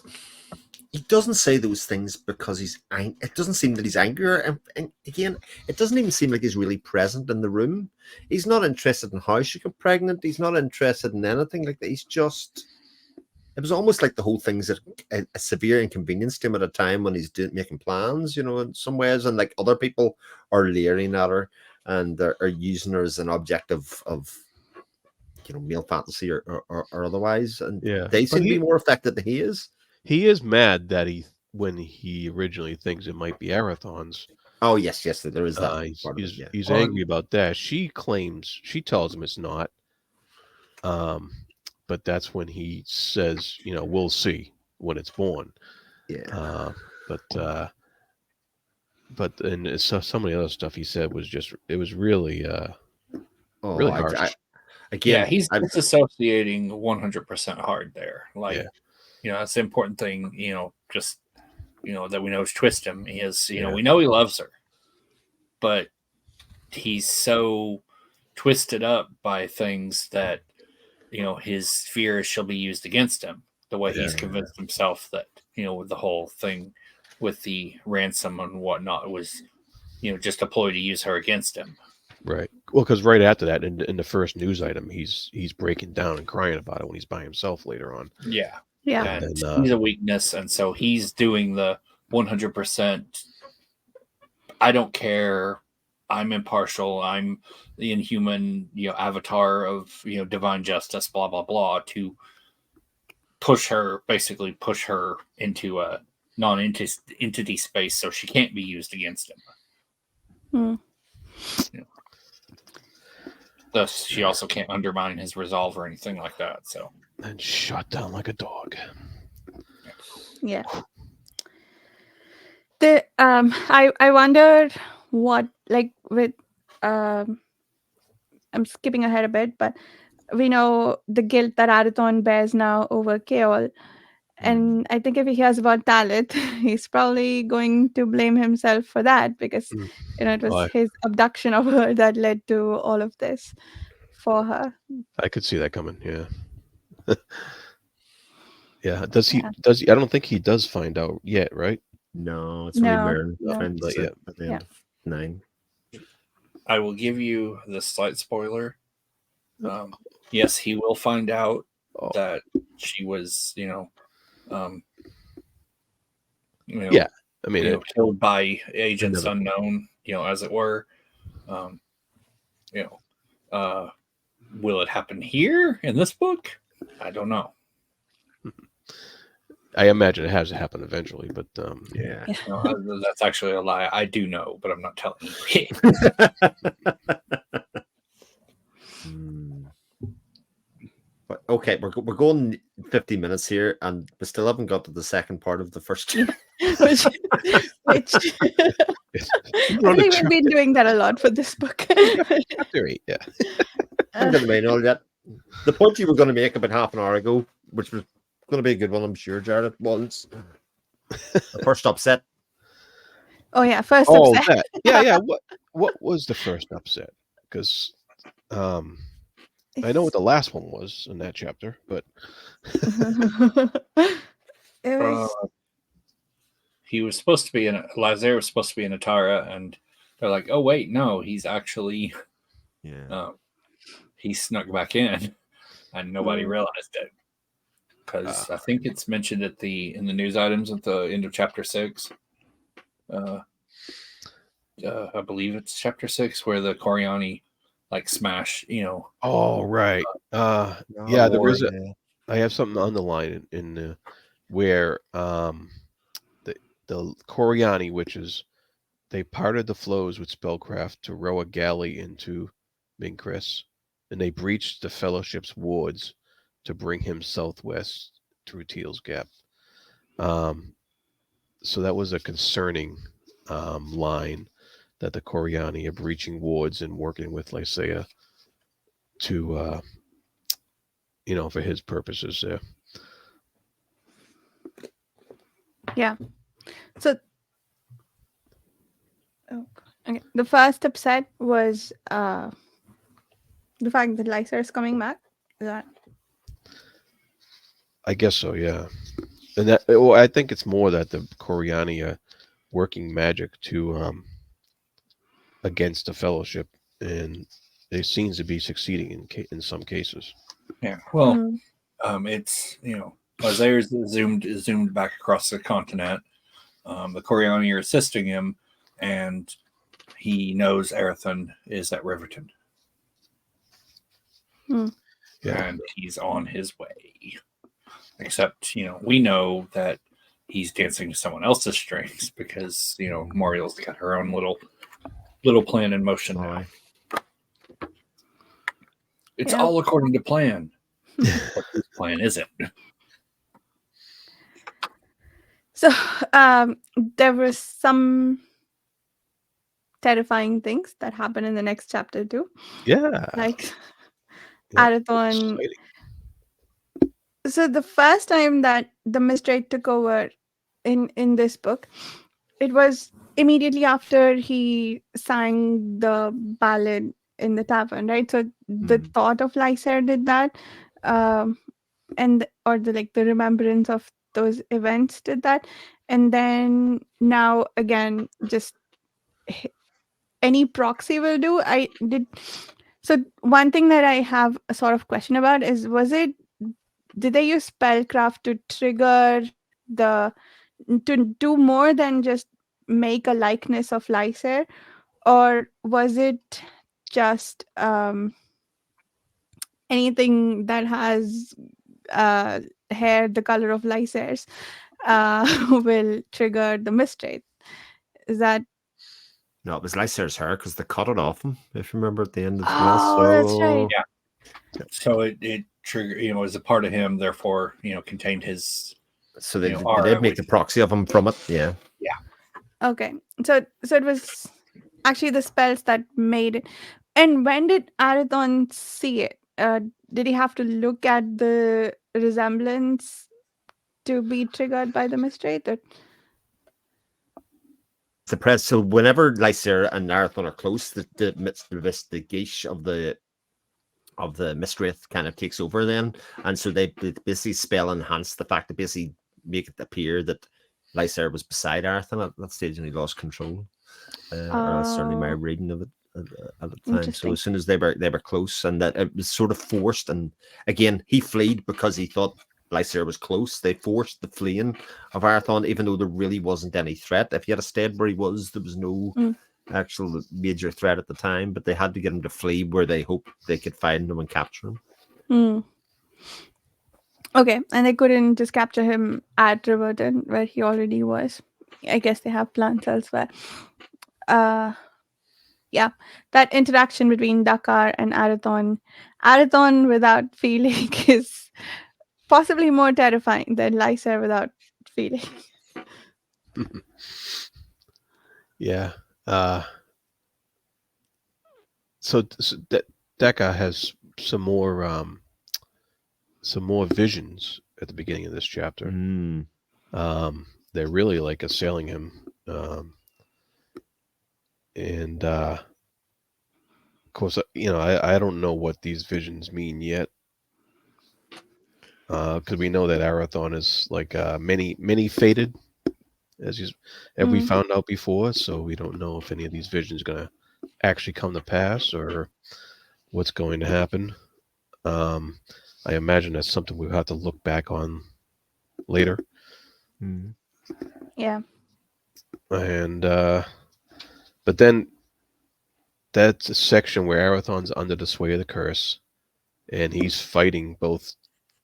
He doesn't say those things because it doesn't seem that he's angry. And again, it doesn't even seem like he's really present in the room. He's not interested in how she got pregnant. He's not interested in anything like that. He's just. It was almost like the whole thing's a severe inconvenience to him at a time when he's making plans, in some ways, and like other people are leering at her and are using her as an object of male fantasy or otherwise, and Yeah. they But seem to be more affected than he is. he is mad that when he originally thinks it might be Arathon's. Oh yes, there is that He's part of it. Yeah. he's angry about that. She tells him it's not. But that's when he says, we'll see when it's born. Yeah. But and some of the other stuff he said was really Oh, really harsh. Yeah, again, he's disassociating 100% hard there. Like, Yeah. that's the important thing, just, that we know is twist him is, we know he loves her, but he's so twisted up by things that, his fears shall be used against him. The way he's convinced himself that, the whole thing with the ransom and whatnot was, just a ploy to use her against him. Right. Well, because right after that, in the first news item, he's breaking down and crying about it when he's by himself later on. Yeah. Yeah. And he's a weakness, and so he's doing the 100%. I don't care. I'm impartial. I'm the inhuman, avatar of divine justice. Blah blah blah. To basically push her into a non-entity space, so she can't be used against him. Thus, she also can't undermine his resolve or anything like that. So, and shot down like a dog. Yeah. I wondered what, like, with I'm skipping ahead a bit, but we know the guilt that Arathon bears now over Keol. And I think if he hears about Talit, he's probably going to blame himself for that because it was his abduction of her that led to all of this for her. I could see that coming. Yeah. Yeah. Does he? I don't think he does find out yet, right? No, it's only Marin finds not yet. at the end of 9. I will give you the slight spoiler. Yes, he will find out that she was, yeah. I mean, killed by agents unknown, as it were. Will it happen here in this book? I don't know. I imagine it has to happen eventually, but Yeah. No, that's actually a lie. I do know, but I'm not telling you. Hmm. But okay, we're going 50 minutes here, and we still haven't got to the second part of the first. which we're I on a think we've been doing that a lot for this book. chapter 8. Yeah. I'm going to main all yet. The point you were going to make about half an hour ago, which was going to be a good one, I'm sure, Jared, was the first upset. Oh yeah, first Oh, upset. that. Yeah. What was the first upset? Because I know what the last one was in that chapter, but It was He was supposed to be in Lazare was supposed to be in Atara, and they're like, "Oh wait, no, he's actually Yeah. he snuck back in, and nobody realized it." Because I think it's mentioned in the news items at the end of chapter 6. I believe it's chapter 6 where the Coriani like smash, oh right. Yeah, there is a. I have something on the line in where the Coriani witches they parted the flows with spellcraft to row a galley into Minkris, and they breached the Fellowship's wards to bring him southwest through Teal's Gap. So that was a concerning line that the Coriani are breaching wards and working with Lysaea to, for his purposes there. yeah. So okay. The first upset was the fact that Lysa is coming back. Is that I guess so, yeah. And that, well, I think it's more that the Coriani are working magic to against the Fellowship, and it seems to be succeeding in some cases. Yeah. Well, it's Lazare's zoomed back across the continent. The Coriani are assisting him, and he knows Arathon is at Riverton. Yeah. And he's on his way. Except, we know that he's dancing to someone else's strings because, Moriel's got her own little plan in motion now. It's all according to plan. But whose plan is it? so? There were some terrifying things that happen in the next chapter too. Yeah. Like Yeah. Arathon. So the first time that the Mistrate took over in this book, it was immediately after he sang the ballad in the tavern, right? So the thought of Lysair did that, and or the remembrance of those events did that, and then now again, just any proxy will do. I did. So one thing that I have a sort of question about is, did they use spellcraft to trigger to do more than just make a likeness of Lysair, or was it just anything that has hair the color of Lysair's will trigger the Mistrate? Is that? No, it was Lysair's hair because they cut it off him, if you remember at the end of the Oh, that's right. Yeah. So it triggered, was a part of him, therefore, contained his. So they did make a proxy of him from it. Yeah. Yeah. Okay. So it was actually the spells that made it. And when did Arathon see it? Did he have to look at the resemblance to be triggered by the Mistrate? The press. So whenever Lysair and Arathon are close, the Vistigish of the Mistwraith kind of takes over then, and so they basically spell enhance the fact to basically make it appear that Lysair was beside Arathon at that stage and he lost control. That's certainly my reading of it at the time. So as soon as they were close, and that it was sort of forced, and again he fled because he thought Lysair was close. They forced the fleeing of Arathon, even though there really wasn't any threat. If he had stayed where he was, there was no actual major threat at the time, but they had to get him to flee where they hoped they could find him and capture him. Okay, and they couldn't just capture him at Riverton where he already was. I guess they have plans elsewhere. Uh, yeah, that interaction between Dakar and Arathon. Arathon without feeling is possibly more terrifying than Lysa without feeling. Yeah. Uh, so Decca has some more visions at the beginning of this chapter. Mm. They're really like assailing him, and of course, I don't know what these visions mean yet, because we know that Arathon is like many fated, as we Mm, found out before. So we don't know if any of these visions are gonna actually come to pass or what's going to happen. Um, I imagine that's something we'll have to look back on later. Mm. yeah. And but then that's a section where Arathon's under the sway of the curse, and he's fighting both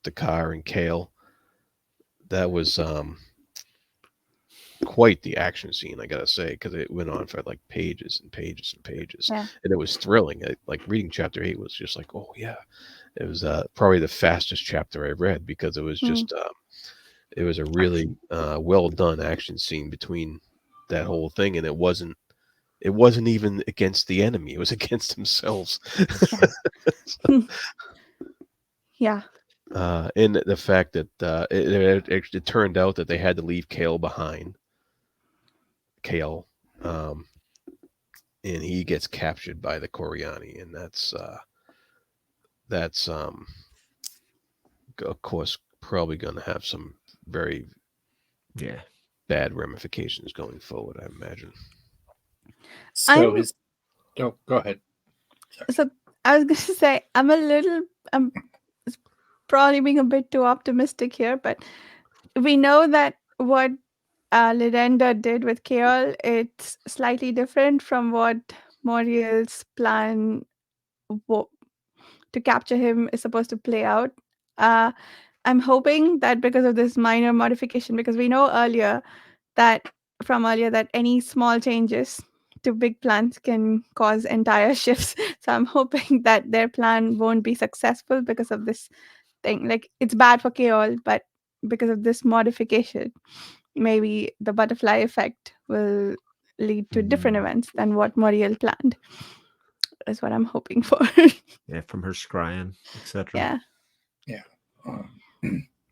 Dakar and Kale. That was quite the action scene, I gotta say, because it went on for like pages and pages and pages, Yeah. and it was thrilling. Like reading chapter 8 was just like, oh yeah, it was probably the fastest chapter I read because it was Mm, just it was a really well done action scene between that whole thing, and it wasn't even against the enemy; it was against themselves. yeah. Yeah. And the fact that it turned out that they had to leave Kale behind. Kale, um, and he gets captured by the Coriani, and that's of course probably going to have some very Yeah. bad ramifications going forward, I imagine. So I'm his. Oh, go ahead. Sorry. so I was gonna say I'm probably being a bit too optimistic here, but we know that what Lyrenda did with Kaol, it's slightly different from what Moriel's plan wo- to capture him is supposed to play out. Uh, I'm hoping that because of this minor modification, because we know that earlier that any small changes to big plans can cause entire shifts. So I'm hoping that their plan won't be successful because of this thing. Like it's bad for Kaol, but because of this modification, maybe the butterfly effect will lead to different Mm. events than what Muriel planned. Is what I'm hoping for. Yeah, from her scrying, etc. Yeah. Yeah. Um,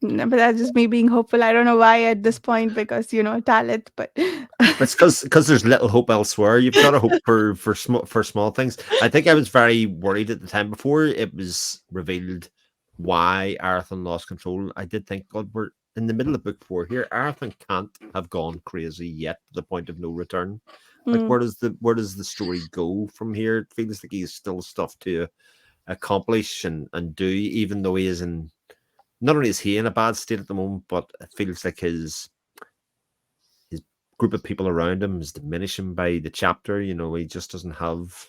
No, but that's just me being hopeful. I don't know why at this point because talent, but But it's because there's little hope elsewhere. You've got to hope for small things. I think I was very worried at the time before it was revealed why Arathon lost control. I did think, God, we're in the middle of book 4 here. Arathon can't have gone crazy yet to the point of no return. Like, mm, where does the story go from here? It feels like he's still stuff to accomplish and do, even though he is in. Not only is he in a bad state at the moment, but it feels like his group of people around him is diminishing by the chapter. He just doesn't have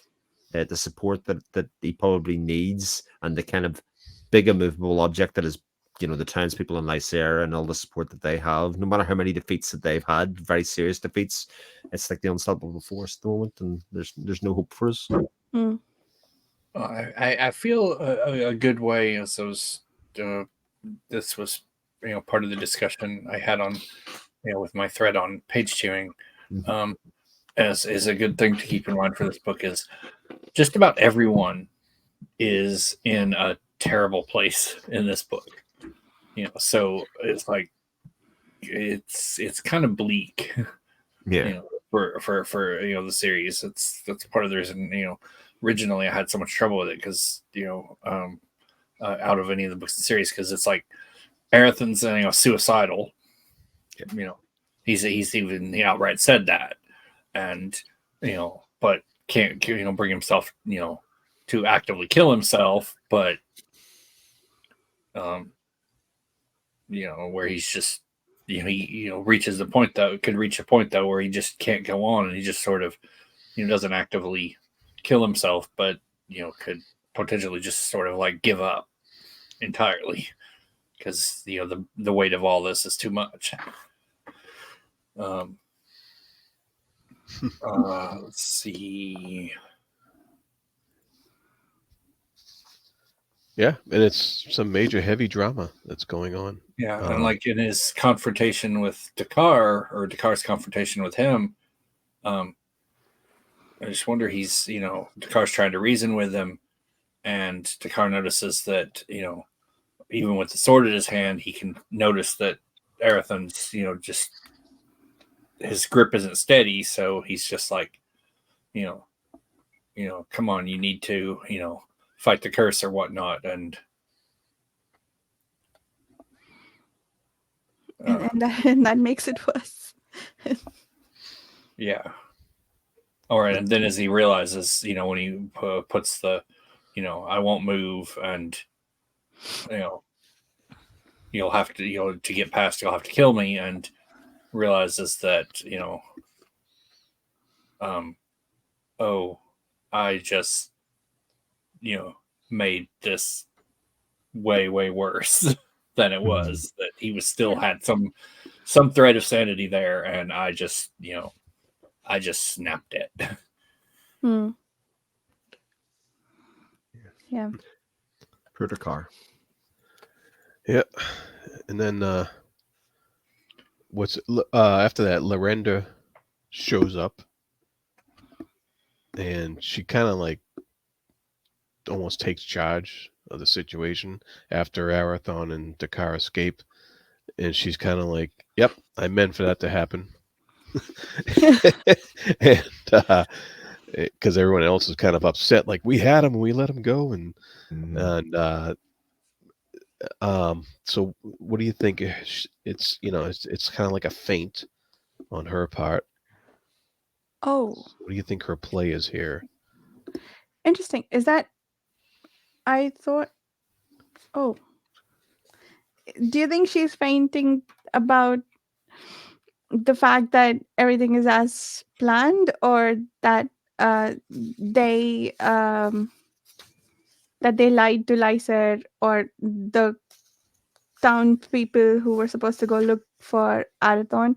the support that he probably needs, and the kind of big immovable object that is, the townspeople in Lycera and all the support that they have. No matter how many defeats that they've had, very serious defeats, it's like the unstoppable force at the moment, and there's no hope for us. mm, I feel a good way as those. This was part of the discussion I had on with my thread on page chewing. Mhm. As is a good thing to keep in mind for this book is just about everyone is in a terrible place in this book. So it's like it's kind of bleak. Yeah. For the series. That's part of the reason originally I had so much trouble with it because out of any of the books in the series because it's like Arathon's suicidal. He's even outright said that, and but can't bring himself to actively kill himself, but um where he's just he reaches the point that could reach a point though where he just can't go on and he just sort of doesn't actively kill himself, but could potentially just sort of like give up entirely. because the weight of all this is too much. Let's see. Yeah, and it's some major heavy drama that's going on. Yeah, and like in his confrontation with Dakar, or Dakar's confrontation with him, I just wonder, Dakar's trying to reason with him, and Dakar notices that, even with the sword in his hand, he can notice that Arathon's, just his grip isn't steady, so he's just like, come on, you need to, fight the curse or whatnot, and and that makes it worse. yeah. All right, and then as he realizes, when he puts the, I won't move, and you'll have to, to get past, you'll have to kill me, and realizes that, oh, I just, made this way, way worse than it was. That he was still had some thread of sanity there, and I just snapped it. Yeah. Put a car. Yeah, and then after that, Lorenda shows up, and she kind of like almost takes charge of the situation after Arathon and Dakar escape, and she's kind of like, "Yep, I meant for that to happen," and because everyone else is kind of upset, like we had him and we let him go, and so what do you think? It's it's kind of like a feint on her part. Oh, What do you think her play is here? interesting. Is that I thought? Oh, do you think she's fainting about the fact that everything is as planned, or that they lied to Lyser, or the townspeople who were supposed to go look for Arathon?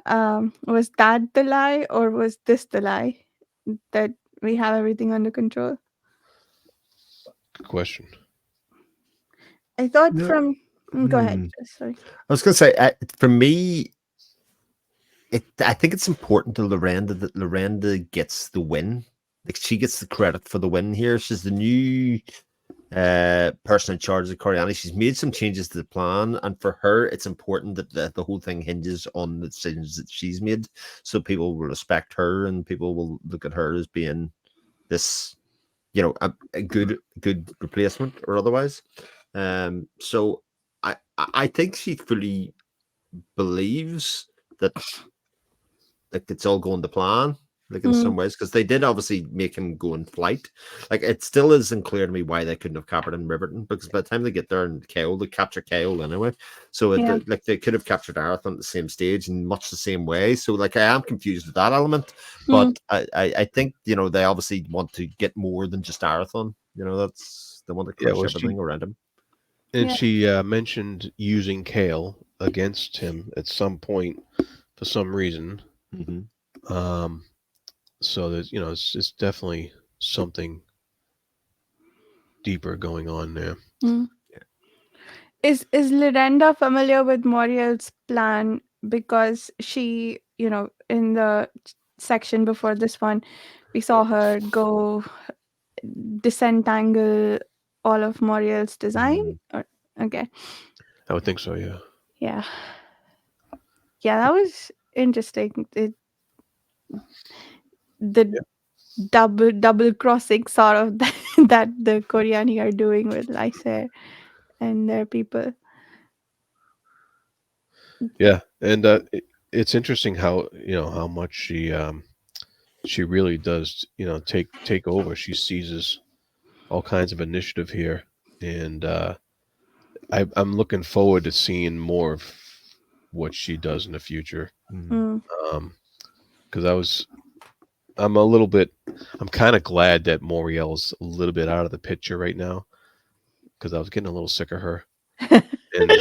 Was that the lie, or was this the lie, that we have everything under control? Good question. I thought No. from. Go ahead. Sorry. I was going to say, for me, I think it's important to Lorenda that Lorenda gets the win. Like, she gets the credit for the win here. She's the new person in charge of Coriani. She's made some changes to the plan, and for her, it's important that the whole thing hinges on the decisions that she's made, so people will respect her and people will look at her as being this, a good replacement or otherwise. So I think she fully believes that, like, it's all going to plan, like, in some ways, because they did obviously make him go in flight. Like, it still isn't clear to me why they couldn't have captured him in Riverton, because by the time they get there and Kale, they capture Kale anyway. So like, they could have captured Arathon at the same stage in much the same way. So, like, I am confused with that element, but I think, they obviously want to get more than just Arathon. They want to crush everything around him. And she mentioned using Kale against him at some point for some reason. So there's, it's definitely something deeper going on there. Is Lorenda familiar with Moriel's plan? Because she, in the section before this one, we saw her go disentangle all of Moriel's design. Okay. I would think so, yeah. Yeah, that was interesting. The double crossing sort of that the Koreani are doing with Lysair and their people. Yeah, and it's interesting how how much she really does take over. She seizes all kinds of initiative here, and I'm looking forward to seeing more of what she does in the future. Because I'm kind of glad that Moriel's a little bit out of the picture right now, because I was getting a little sick of her. And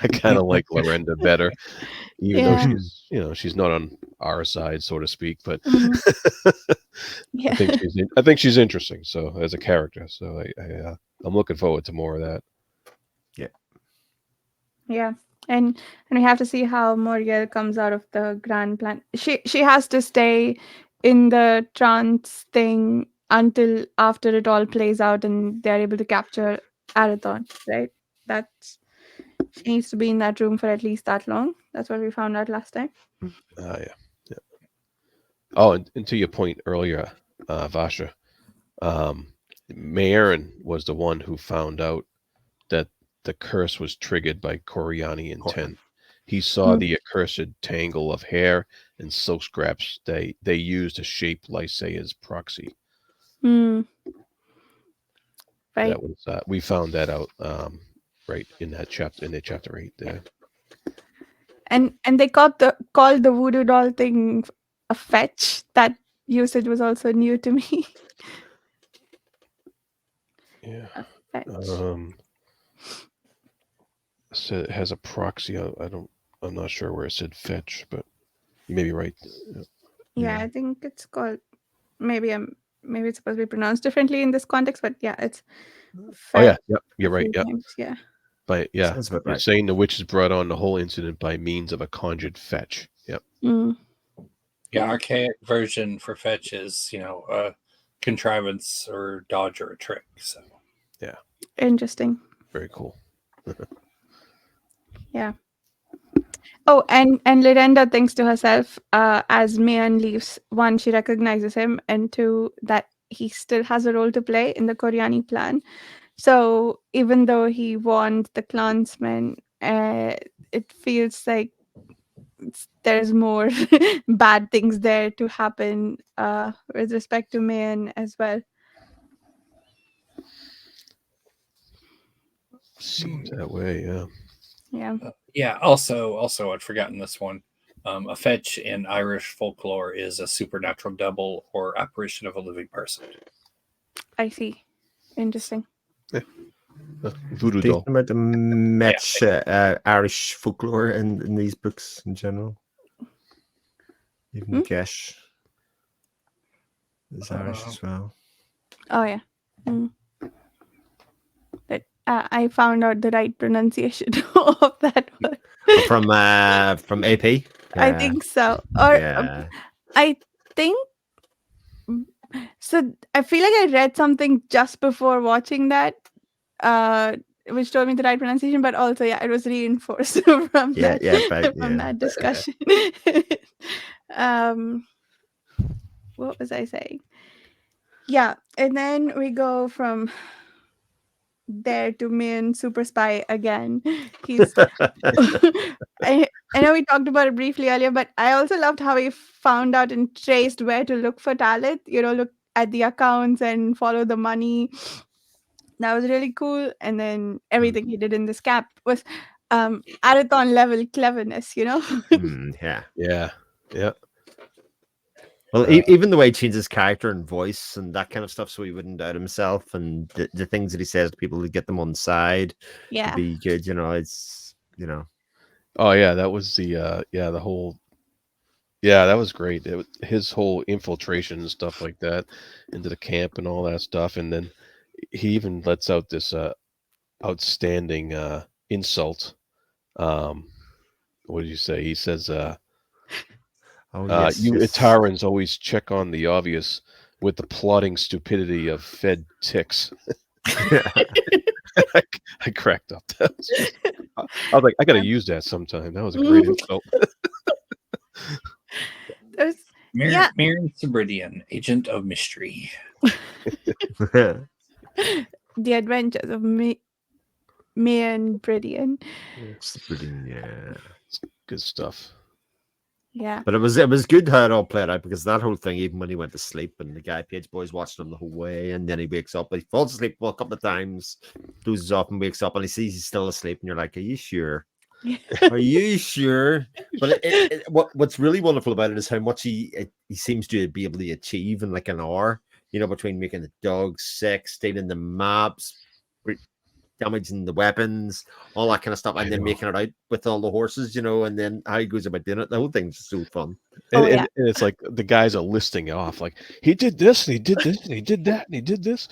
I kind of like Lorenda better, even though Yeah. she's not on our side, so to speak. But Mhm. I Yeah. think she's interesting. So as a character, so I'm looking forward to more of that. Yeah. And we have to see how Muriel comes out of the grand plan. She has to stay in the trance thing until after it all plays out and they're able to capture Arathon, right? That's She needs to be in that room for at least that long. That's what we found out last time. Yeah, yeah. Oh, and to your point earlier, Vasha, um, Marin was the one who found out that the curse was triggered by Coriani intent. He saw Mm. the accursed tangle of hair and silk scraps they used to shape Lycea's proxy. Mm, right. That was we found that out right in that chapter in the chapter 8 there. And they called the voodoo doll thing a fetch. That usage was also new to me. Yeah. A fetch. So it has a proxy. I'm not sure where it said fetch, but you may be right. Yeah, I think it's called maybe maybe it's supposed to be pronounced differently in this context, but yeah, it's Oh yeah, fetch yep, a you're right. few Yeah, times. Yeah. but yeah, Sounds about you're right. saying the witches brought on the whole incident by means of a conjured fetch. Yep. Mm, Yeah, yeah. archaic version for fetch is, a contrivance or dodge or a trick. So Yeah, Interesting. very cool. Yeah. Oh, and Lyrenda thinks to herself, as Mayan leaves, one, she recognizes him, and two, that he still has a role to play in the Koryani plan. So even though he warned the clansmen, it feels like there's more bad things there to happen with respect to Mayan as well. Seems that way. Yeah. Yeah. yeah. Also, I'd forgotten this one. A fetch in Irish folklore is a supernatural double or apparition of a living person. I see. Interesting. Voodoo doll. Decent amount of match Irish folklore in these books in general. Even Hmm? Gesh is Irish Uh, as well. Oh yeah. Mm. But I found out the right pronunciation of that word. From AP. I think so. Or Yeah. I think so. I feel like I read something just before watching that, uh, which told me the right pronunciation. But also, yeah, it was reinforced from Yeah, that from yeah. that discussion. um, what was I saying? Yeah, and then we go from there to Main Super Spy again. He's I know we talked about it briefly earlier, but I also loved how he found out and traced where to look for talent. Look at the accounts and follow the money. That was really cool. And then everything he did in this cap was Arathon level cleverness. Yeah. Yeah. Yeah. Well, Uh, even the way he changed his character and voice and that kind of stuff, so he wouldn't doubt himself, and the things that he says to people to get them on side to Yeah. be good. It's oh yeah, that was the whole. Yeah, that was great. His whole infiltration and stuff like that into the camp and all that stuff, and then he even lets out this outstanding insult. What did you say? He says, oh yes, "You yes. Itarans always check on the obvious with the plotting stupidity of fed ticks." I cracked up. That was just, I was like, I got to use that sometime. That was a great insult. There's, yeah. Miriam Sabridian, agent of mystery. The Adventures of May and Bridian. Yeah. Good stuff. Yeah. But it was good how it all played out, because that whole thing, even when he went to sleep and the guy Page Boy's watching him the whole way, and then he wakes up, he falls asleep a couple of times, dozes off and wakes up, and he sees he's still asleep, and you're like, are you sure? Are you sure? But what's really wonderful about it is how much he seems to be able to achieve in like an hour, between making the dogs sick, stealing the maps, damaging the weapons, all that kind of stuff, I and then know. making it out with all the horses, and then how he goes about doing it. The whole thing's just so fun. Oh, And, yeah. and, and it's like the guys are listing off, like he did this, and he did this, and he did that, and he did this,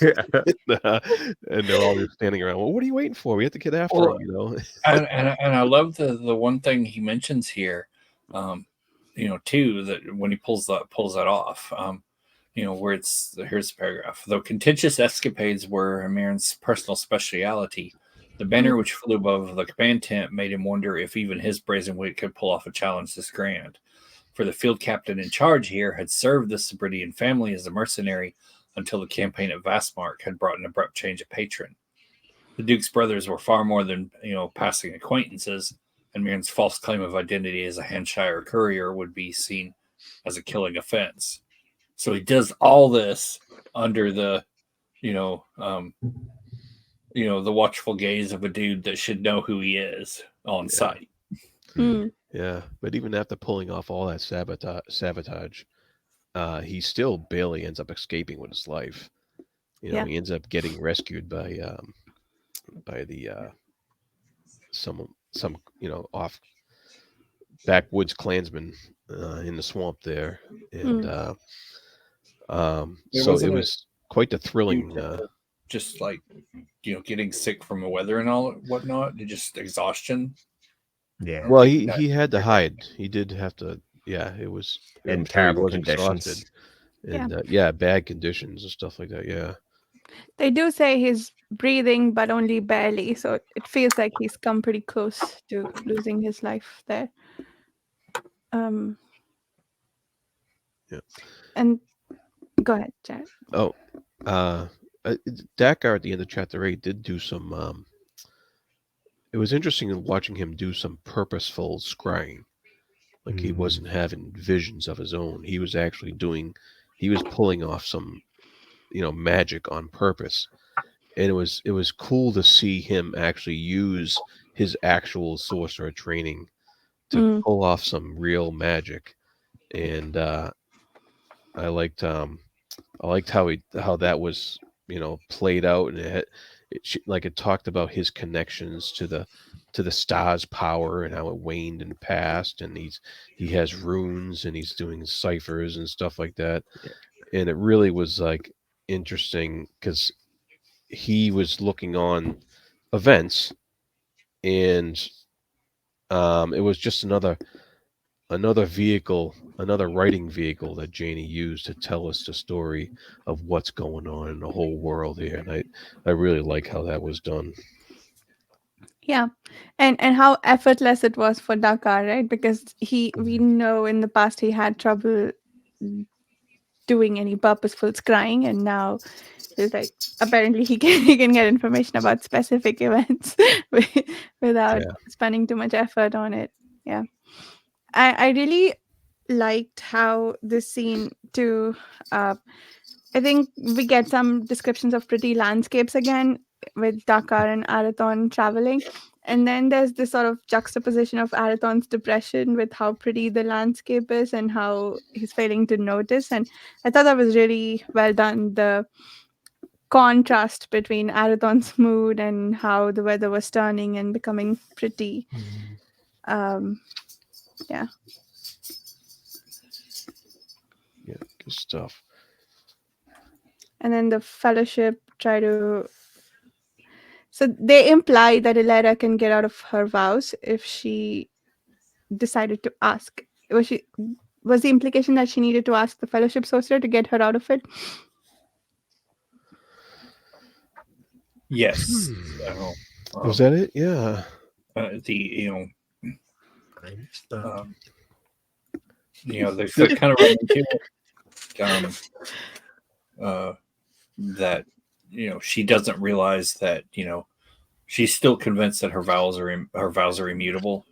and they're all just standing around. Well, what are you waiting for? We have to get after Well, him, and I love the one thing he mentions here, too, that when he pulls that off, where here's the paragraph. Though contentious escapades were Amiran's personal speciality, the banner which flew above the command tent made him wonder if even his brazen wit could pull off a challenge this grand. For the field captain in charge here had served the Sabridian family as a mercenary until the campaign at Vastmark had brought an abrupt change of patron. The Duke's brothers were far more than passing acquaintances, and Mirren's false claim of identity as a Hampshire courier would be seen as a killing offense. So he does all this under the, the watchful gaze of a dude that should know who he is on sight. Yeah, but even after pulling off all that sabotage, he still barely ends up escaping with his life. He ends up getting rescued by the some off backwoods clansmen in the swamp there, and so it was quite the thrilling. Just like getting sick from the weather and all whatnot, just exhaustion. Yeah. Well, he had to hide. He did have to. Yeah, it was in I'm sure he terrible was conditions. exhausted. And bad conditions and stuff like that. Yeah. They do say he's breathing, but only barely. So it feels like he's come pretty close to losing his life there. Yeah. And go ahead, Jared. Oh, Dakar at the end of chapter 8 did do some. It was interesting watching him do some purposeful scrying. Like he wasn't having visions of his own. He was actually he was pulling off some, magic on purpose. And it was cool to see him actually use his actual sorcerer training to pull off some real magic. And I liked how that was, played out, and it talked about his connections to the stars' power and how it waned in the past, and he has runes and he's doing ciphers and stuff like that. And it really was like interesting because he was looking on events, and it was just another vehicle, another writing vehicle that Janny used to tell us the story of what's going on in the whole world here. And I really like how that was done. Yeah, and how effortless it was for Dakar, right? Because we know in the past he had trouble doing any purposeful scrying, and now it's like apparently he can get information about specific events without spending too much effort on it. Yeah, I really liked how this scene too. I think we get some descriptions of pretty landscapes again with Dakar and Arathon traveling. And then there's this sort of juxtaposition of Arathon's depression with how pretty the landscape is and how he's failing to notice. And I thought that was really well done. The contrast between Arathon's mood and how the weather was turning and becoming pretty. Yeah. Yeah, good stuff. And then the fellowship try to. So they imply that Ilera can get out of her vows if she decided to ask. Was the implication that she needed to ask the fellowship sorcerer to get her out of it? Yes. Was that it? Yeah. They kind of run into that she doesn't realize that she's still convinced that her vows are immutable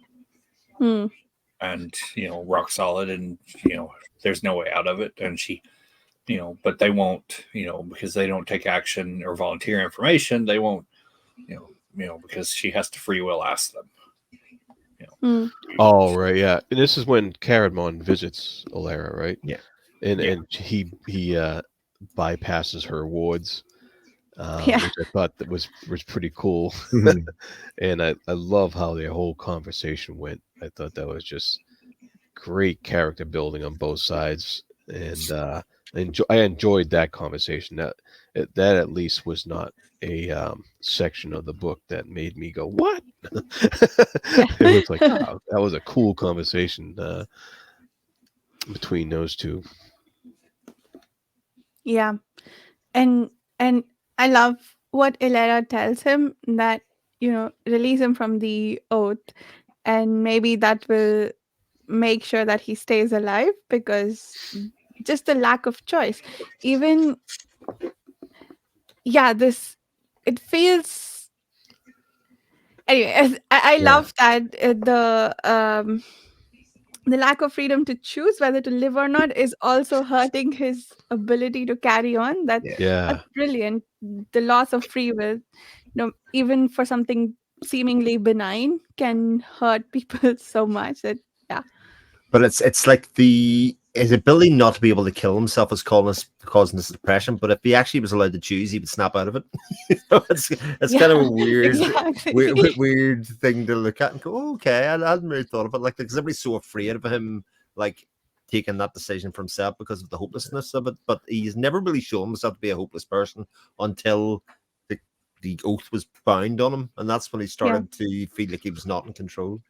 and rock solid, and there's no way out of it, and she but they won't because they don't take action or volunteer information, they won't because she has to free will ask them. Oh right, yeah. And this is when Caradmon visits Ilera, right? Yeah. And he bypasses her wards. Yeah. which I thought that was pretty cool. Mhm. And I love how their whole conversation went. I thought that was just great character building on both sides, and I enjoyed that conversation. That at least was not a section of the book that made me go, "What?" It was like, Yeah. oh, that was a cool conversation between those two. Yeah. And I love what Ilera tells him, that, release him from the oath, and maybe that will make sure that he stays alive, because just the lack of choice. Even, yeah, this, it feels, anyway, I Yeah. love that, the lack of freedom to choose whether to live or not is also hurting his ability to carry on. Yeah. That's Yeah, brilliant. The loss of free will, even for something seemingly benign, can hurt people so much that, yeah. But it's like his ability not to be able to kill himself is causing this depression. But if he actually was allowed to choose, he would snap out of it. It's kind of Yeah, a exactly. weird thing to look at and go, oh, okay, I hadn't really thought of it like that, because everybody's so afraid of him, like taking that decision for himself because of the hopelessness of it. But he's never really shown himself to be a hopeless person until the the oath was bound on him, and that's when he Yeah, started to feel like he was not in control.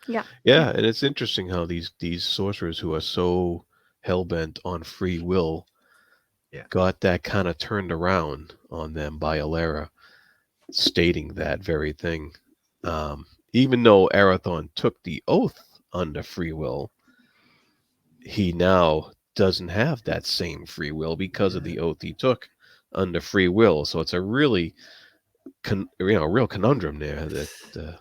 yeah, yeah, and it's interesting how these sorcerers who are so hell bent on free will Yeah. got that kind of turned around on them by Alara stating that very thing. Even though Arathon took the oath under free will, he now doesn't have that same free will because of the oath he took under free will. So it's a really, real conundrum there. That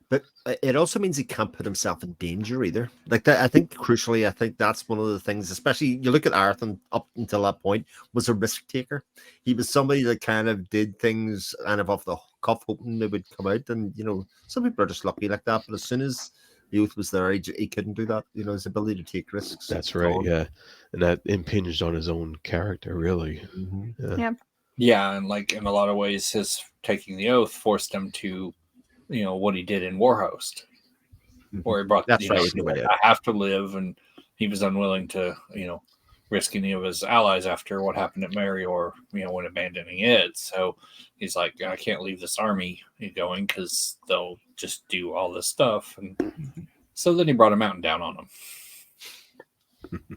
But it also means he can't put himself in danger either. Like that, I think crucially, I think that's one of the things. Especially you look at Arthur up until that point was a risk taker. He was somebody that kind of did things kind of off the cuff, hoping they would come out. And some people are just lucky like that. But as soon as the youth was there, he couldn't do that. His ability to take risks that's was right, gone. yeah, and that impinged on his own character, really. Mhm. Yeah, yeah, Yeah, and like in a lot of ways, his taking the oath forced him to, what he did in Warhost, where he brought, That's right. No idea. I have to live, and he was unwilling to, risk any of his allies after what happened at Mary, or when abandoning it. So he's like, I can't leave this army going because they'll just do all this stuff, and so then he brought a mountain down on him.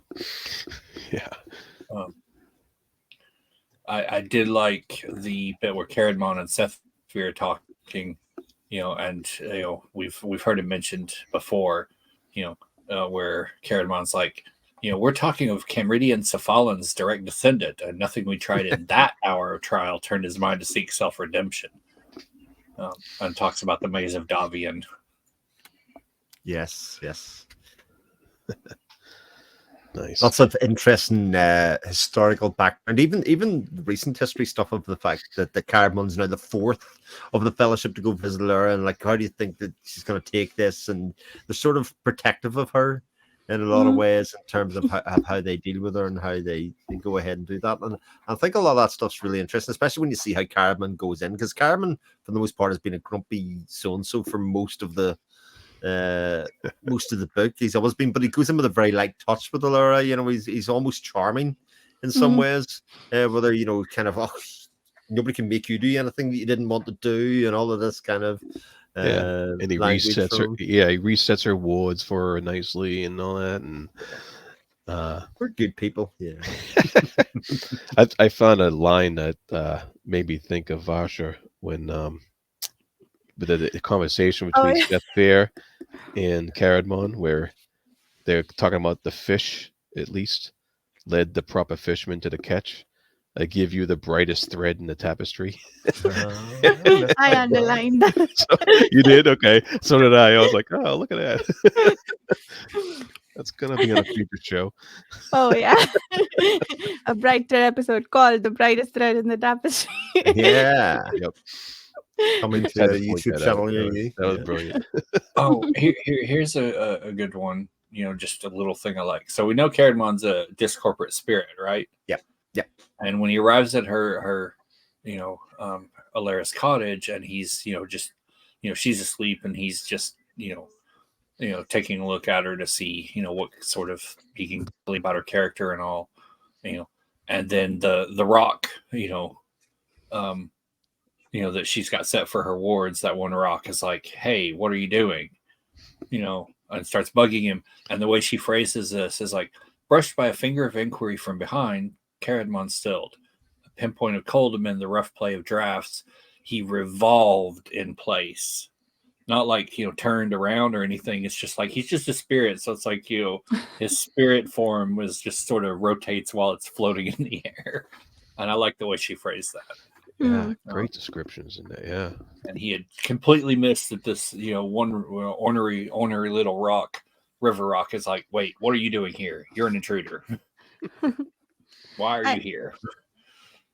yeah, I did like the bit where Caradmon and Sethvir are talking, and we've heard it mentioned before, where Caradmon's like, we're talking of Camridian Cephalan's direct descendant, and nothing we tried in that hour of trial turned his mind to seek self-redemption. And talks about the maze of Davian. Yes. Yes. nice. Lots of interesting historical background, even recent history stuff of the fact that the Cardmon's now the fourth of the Fellowship to go visit her, and like, how do you think that she's going to take this? And they're sort of protective of her in a lot of Mhm. ways in terms of how they deal with her and how they go ahead and do that. And I think a lot of that stuff's really interesting, especially when you see how Cardman goes in, because Cardman, for the most part, has been a grumpy so-and-so for most of the book. He's always been, but he goes in with a very light touch with Alara. He's almost charming in some Mhm. ways. Whether kind of nobody can make you do anything that you didn't want to do, and all of this kind of Yeah, and he language resets her. from him. Yeah, he resets her wards for her nicely and all that. And We're good people. Yeah. I found a line that made me think of Varsha when the conversation Oh, between yeah. Seth Fair and Caradmon, where they're talking about the fish, at least led the proper fisherman to the catch. I give you the brightest thread in the tapestry. I missed I that one. underlined that. So you did? Okay. So did I. I was like, oh, look at that. That's gonna be on a future show. Oh, yeah. A bright thread episode called "The Brightest Thread in the Tapestry." Yeah, Yep. coming Just to had a to point YouTube that out. channel near you. That was Yeah. brilliant. Oh, here's a good one. Just a little thing I like. So we know Caradmon's a discorporate spirit, right? Yep. Yep. And when he arrives at her Alara's cottage, and he's just she's asleep, and he's just taking a look at her to see what sort of he can glean about her character and all, you know, and then the rock, um, that she's got set for her wards. That one rock is like, "Hey, what are you doing?" And starts bugging him. And the way she phrases this is like, brushed by a finger of inquiry from behind, Caradmon stilled. A pinpoint of cold amid the rough play of drafts, he revolved in place. Not like, turned around or anything. It's just like, he's just a spirit. So it's like, his spirit form was just sort of rotates while it's floating in the air. And I like the way she phrased that. Yeah, great descriptions in there. Yeah, and he had completely missed that this, one ornery little rock, river rock, is like, wait, what are you doing here? You're an intruder. Why are you here?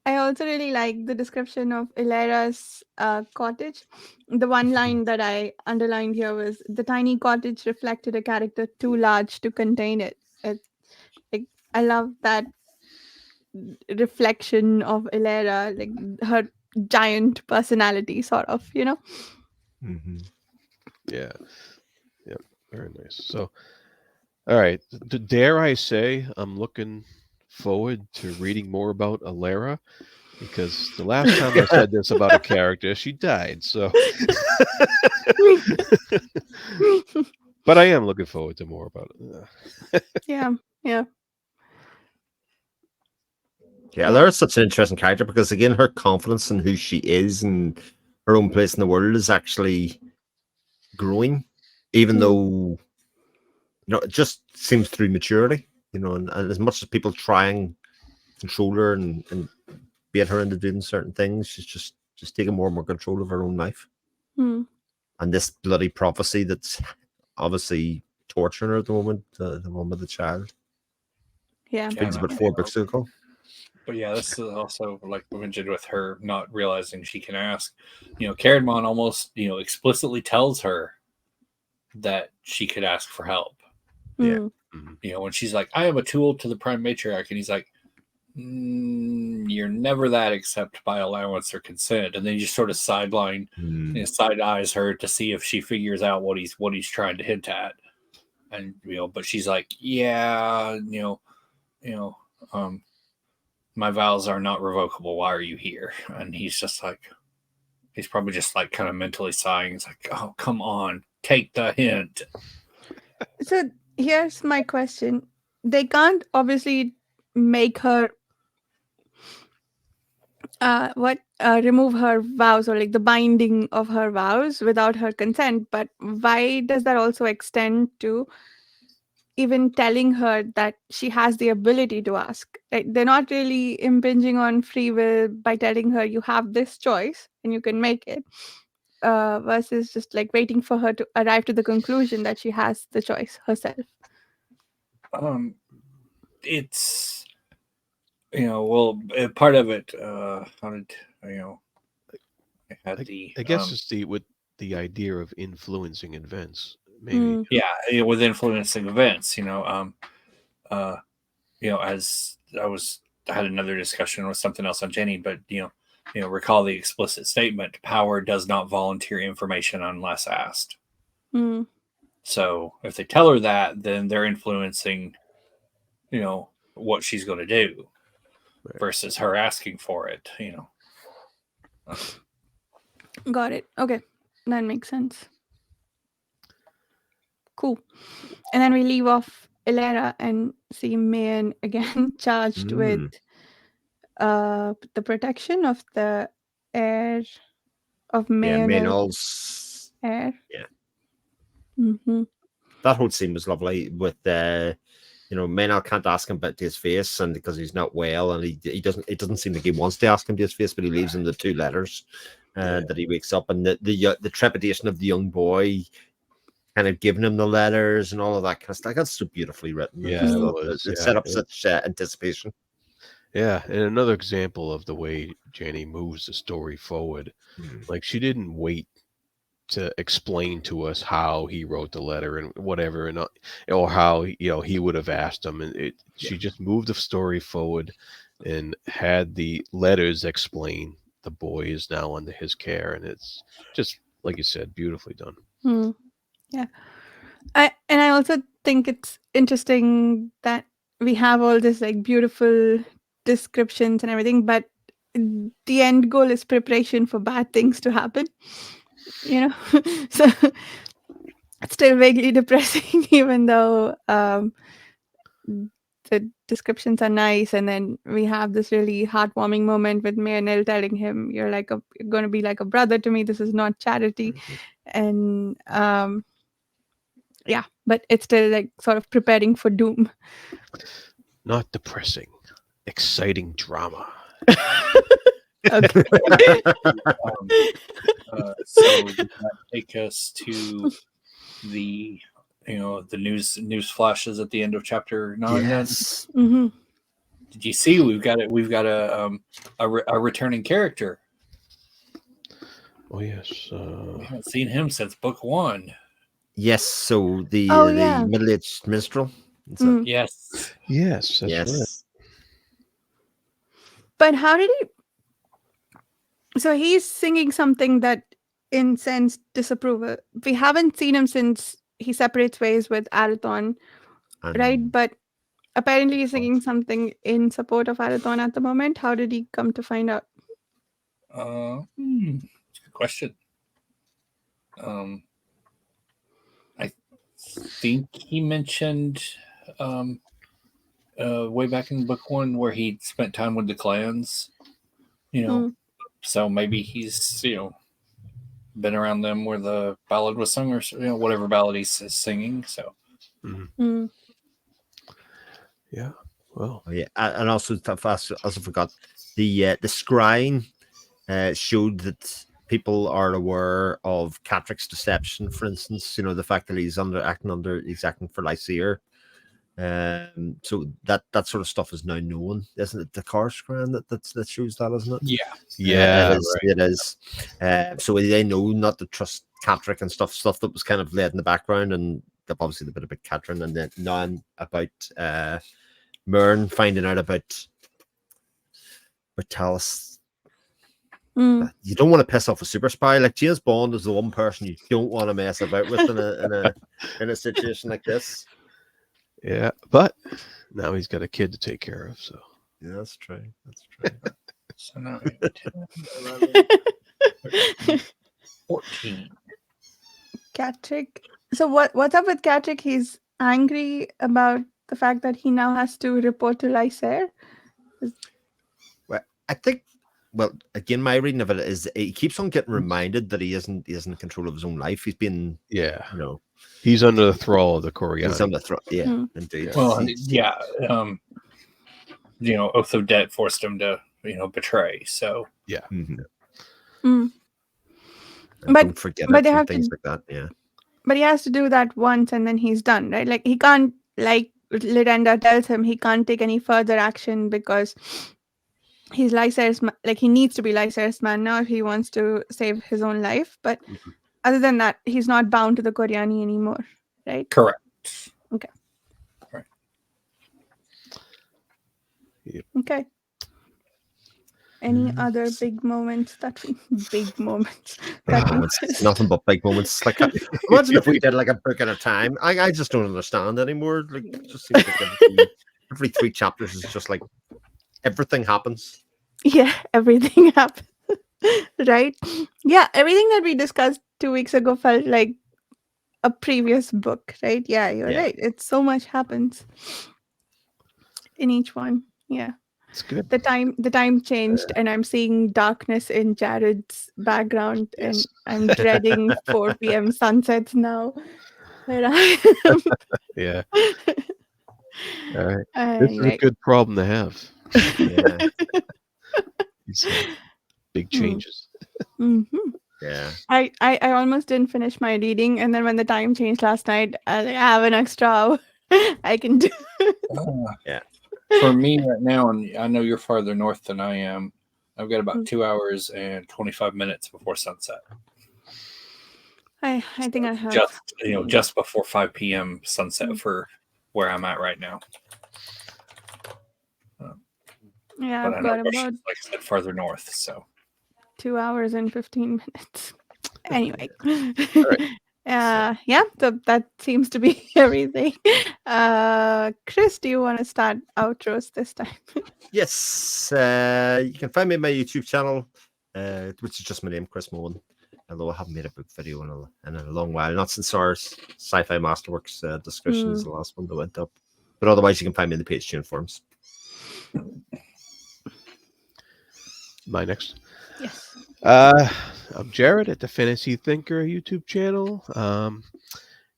I also really like the description of Ilera's cottage. The one line that I underlined here was the tiny cottage reflected a character too large to contain it. I love that reflection of Ilera, like her giant personality, sort of, Mm-hmm. yeah, yeah. Very nice. So, all right, dare I say I'm looking forward to reading more about Alara, because the last time I said this about a character, she died. So, but I am looking forward to more about it. Yeah. Yeah, Lara's such an interesting character because, again, her confidence in who she is and her own place in the world is actually growing, even though, it just seems through maturity, and as much as people try and control her and bait her into doing certain things, she's just taking more and more control of her own life. Hmm. And this bloody prophecy that's obviously torturing her at the moment, the one with the child. Yeah. It's about 4 books ago. But yeah, this is also, like we mentioned, with her not realizing she can ask. Caradmon almost, explicitly tells her that she could ask for help. Yeah. When she's like, I am a tool to the Prime Matriarch, and he's like, you're never that except by allowance or consent. And then you just sort of side eyes her to see if she figures out what he's trying to hint at. And but she's like, yeah, my vows are not revocable. Why are you here? And he's probably just like kind of mentally sighing. He's like, oh, come on, take the hint. So here's my question. They can't obviously make her remove her vows, or like the binding of her vows without her consent, but why does that also extend to even telling her that she has the ability to ask? Like, they're not really impinging on free will by telling her you have this choice and you can make it, versus just like waiting for her to arrive to the conclusion that she has the choice herself. It's part of it. How did I had the? I guess it's with the idea of influencing events, maybe. Yeah, with influencing events. As I had another discussion with something else on Janny, but recall the explicit statement: power does not volunteer information unless asked. So if they tell her that, then they're influencing, what she's going to do, versus her asking for it. Got it. Okay, that makes sense. Cool. And then we leave off Ilera and see Mayan again charged with the protection of the heir of Maynard's heir. Yeah. Mm-hmm. That whole scene was lovely with Maynard can't ask him about to his face, and because he's not well, and he doesn't. It doesn't seem like he wants to ask him to his face, but he leaves him the 2 letters that he wakes up, and the trepidation of the young boy kind of giving him the letters and all of that kind of stuff. That's so beautifully written. Yeah, it set up such anticipation. Yeah, and another example of the way Janny moves the story forward. Like, she didn't wait to explain to us how he wrote the letter and whatever, and or how he would have asked him, and she just moved the story forward and had the letters explain the boy is now under his care, and it's just like you said, beautifully done. Yeah. I also think it's interesting that we have all this like beautiful descriptions and everything, but the end goal is preparation for bad things to happen. You know, so it's still vaguely depressing, even though the descriptions are nice. And then we have this really heartwarming moment with Maynell telling him, "You're you're going to be like a brother to me. This is not charity," and yeah, but it's still like sort of preparing for doom. Not depressing, exciting drama. Okay. Um, so does that take us to the the news flashes at the end of chapter 9? Yes. Mhm. Did you see we've got a returning character? Oh yes. We haven't seen him since book 1. Yes. So Oh, the yeah. middle-aged minstrel. Mm. Yes. Yes, that's right. Yes. But how did he? So he's singing something that incensed disapproval. We haven't seen him since he separates ways with Arathon, right? And But apparently he's singing something in support of Arathon at the moment. How did he come to find out? That's a good question. I think he mentioned way back in book 1 where he spent time with the clans. So maybe he's been around them where the ballad was sung, or whatever ballad he's singing. So Yeah. Well. oh, yeah, and also I also forgot the scrying showed that people are aware of Catrick's deception. For instance, the fact that he's acting for Lysair. So that sort of stuff is now known, isn't it? The car scran that shows that, isn't it? Yeah. It is. Right. It is. So they know not to trust Catrick and stuff that was kind of led in the background, and obviously the bit about Catherine, and then now about Mern finding out about Talus. You don't want to piss off a super spy. Like James Bond is the one person you don't want to mess about with in a situation like this. Yeah, but now he's got a kid to take care of. So yeah, that's true. That's true. So 9, 10, 11, 13, 14. Catrick. So what's up with Catrick? He's angry about the fact that he now has to report to Lysair. Well, I think. Well, again, my reading of it is he keeps on getting reminded that he isn't in control of his own life. He's been, he's under the thrall of the Coriani. He's on the thrall. Yeah, indeed. Well, yeah. Oath of Debt forced him to, betray. So yeah. But don't forget they have things like that. Yeah. But he has to do that once, and then he's done, right? Like he can't, like Lyrenda tells him, he can't take any further action because he's Lysair's like he needs to be Lysair's man now if he wants to save his own life. But other than that, he's not bound to the Coriani anymore, right? Correct. Okay. Right. Yep. Okay. Any other big moments that we nothing but big moments. Like imagine if we did like a book at a time. I just don't understand anymore. Like it just seems like every 3 chapters is just like everything happens. Yeah, everything happens. Right? Yeah, everything that we discussed 2 weeks ago felt like a previous book, right? Yeah, you're right. It's so much happens in each one. Yeah. It's good. The time changed, and I'm seeing darkness in Jared's background, and I'm dreading 4 p.m. sunsets now. Where I am. Yeah. All right. This is a good problem to have. Yeah. Big changes. Mm-hmm. Yeah. I almost didn't finish my reading, and then when the time changed last night, I have an extra hour I can do. Yeah. For me right now, and I know you're farther north than I am, I've got about 2 hours and 25 minutes before sunset. I think I have just before 5 p.m. sunset for where I'm at right now. Yeah, but I've I know got about, like I said, farther north. So 2 hours and 15 minutes. Anyway. right. Yeah, so that seems to be everything. Chris, do you want to start outros this time? Yes, you can find me on my YouTube channel, which is just my name, Chris Moen. Although I haven't made a book video in a long while, not since our Sci-Fi Masterworks discussion is the last one that went up. But otherwise, you can find me in the page tune forums. My next. Yes. I'm Jared at the Fantasy Thinker YouTube channel,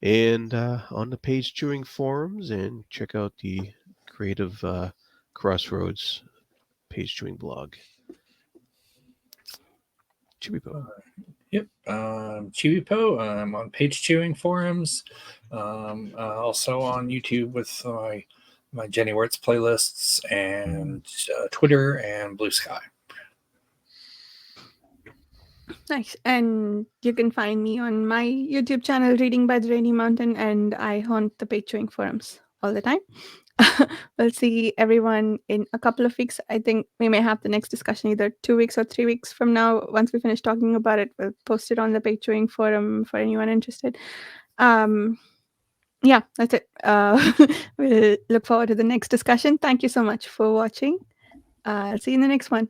and on the Page Chewing forums, and check out the Creative Crossroads Page Chewing blog. Chibipo. Yep. Chibipo. I'm on Page Chewing forums. Also on YouTube with my Janny Wurts playlists, and Twitter and Blue Sky. Nice. And you can find me on my YouTube channel, Reading by the Rainy Mountain, and I haunt the page chewing forums all the time. We'll see everyone in a couple of weeks. I think we may have the next discussion either 2 weeks or 3 weeks from now. Once we finish talking about it, we'll post it on the page chewing forum for anyone interested. Yeah, that's it. We'll look forward to the next discussion. Thank you so much for watching. I'll see you in the next one.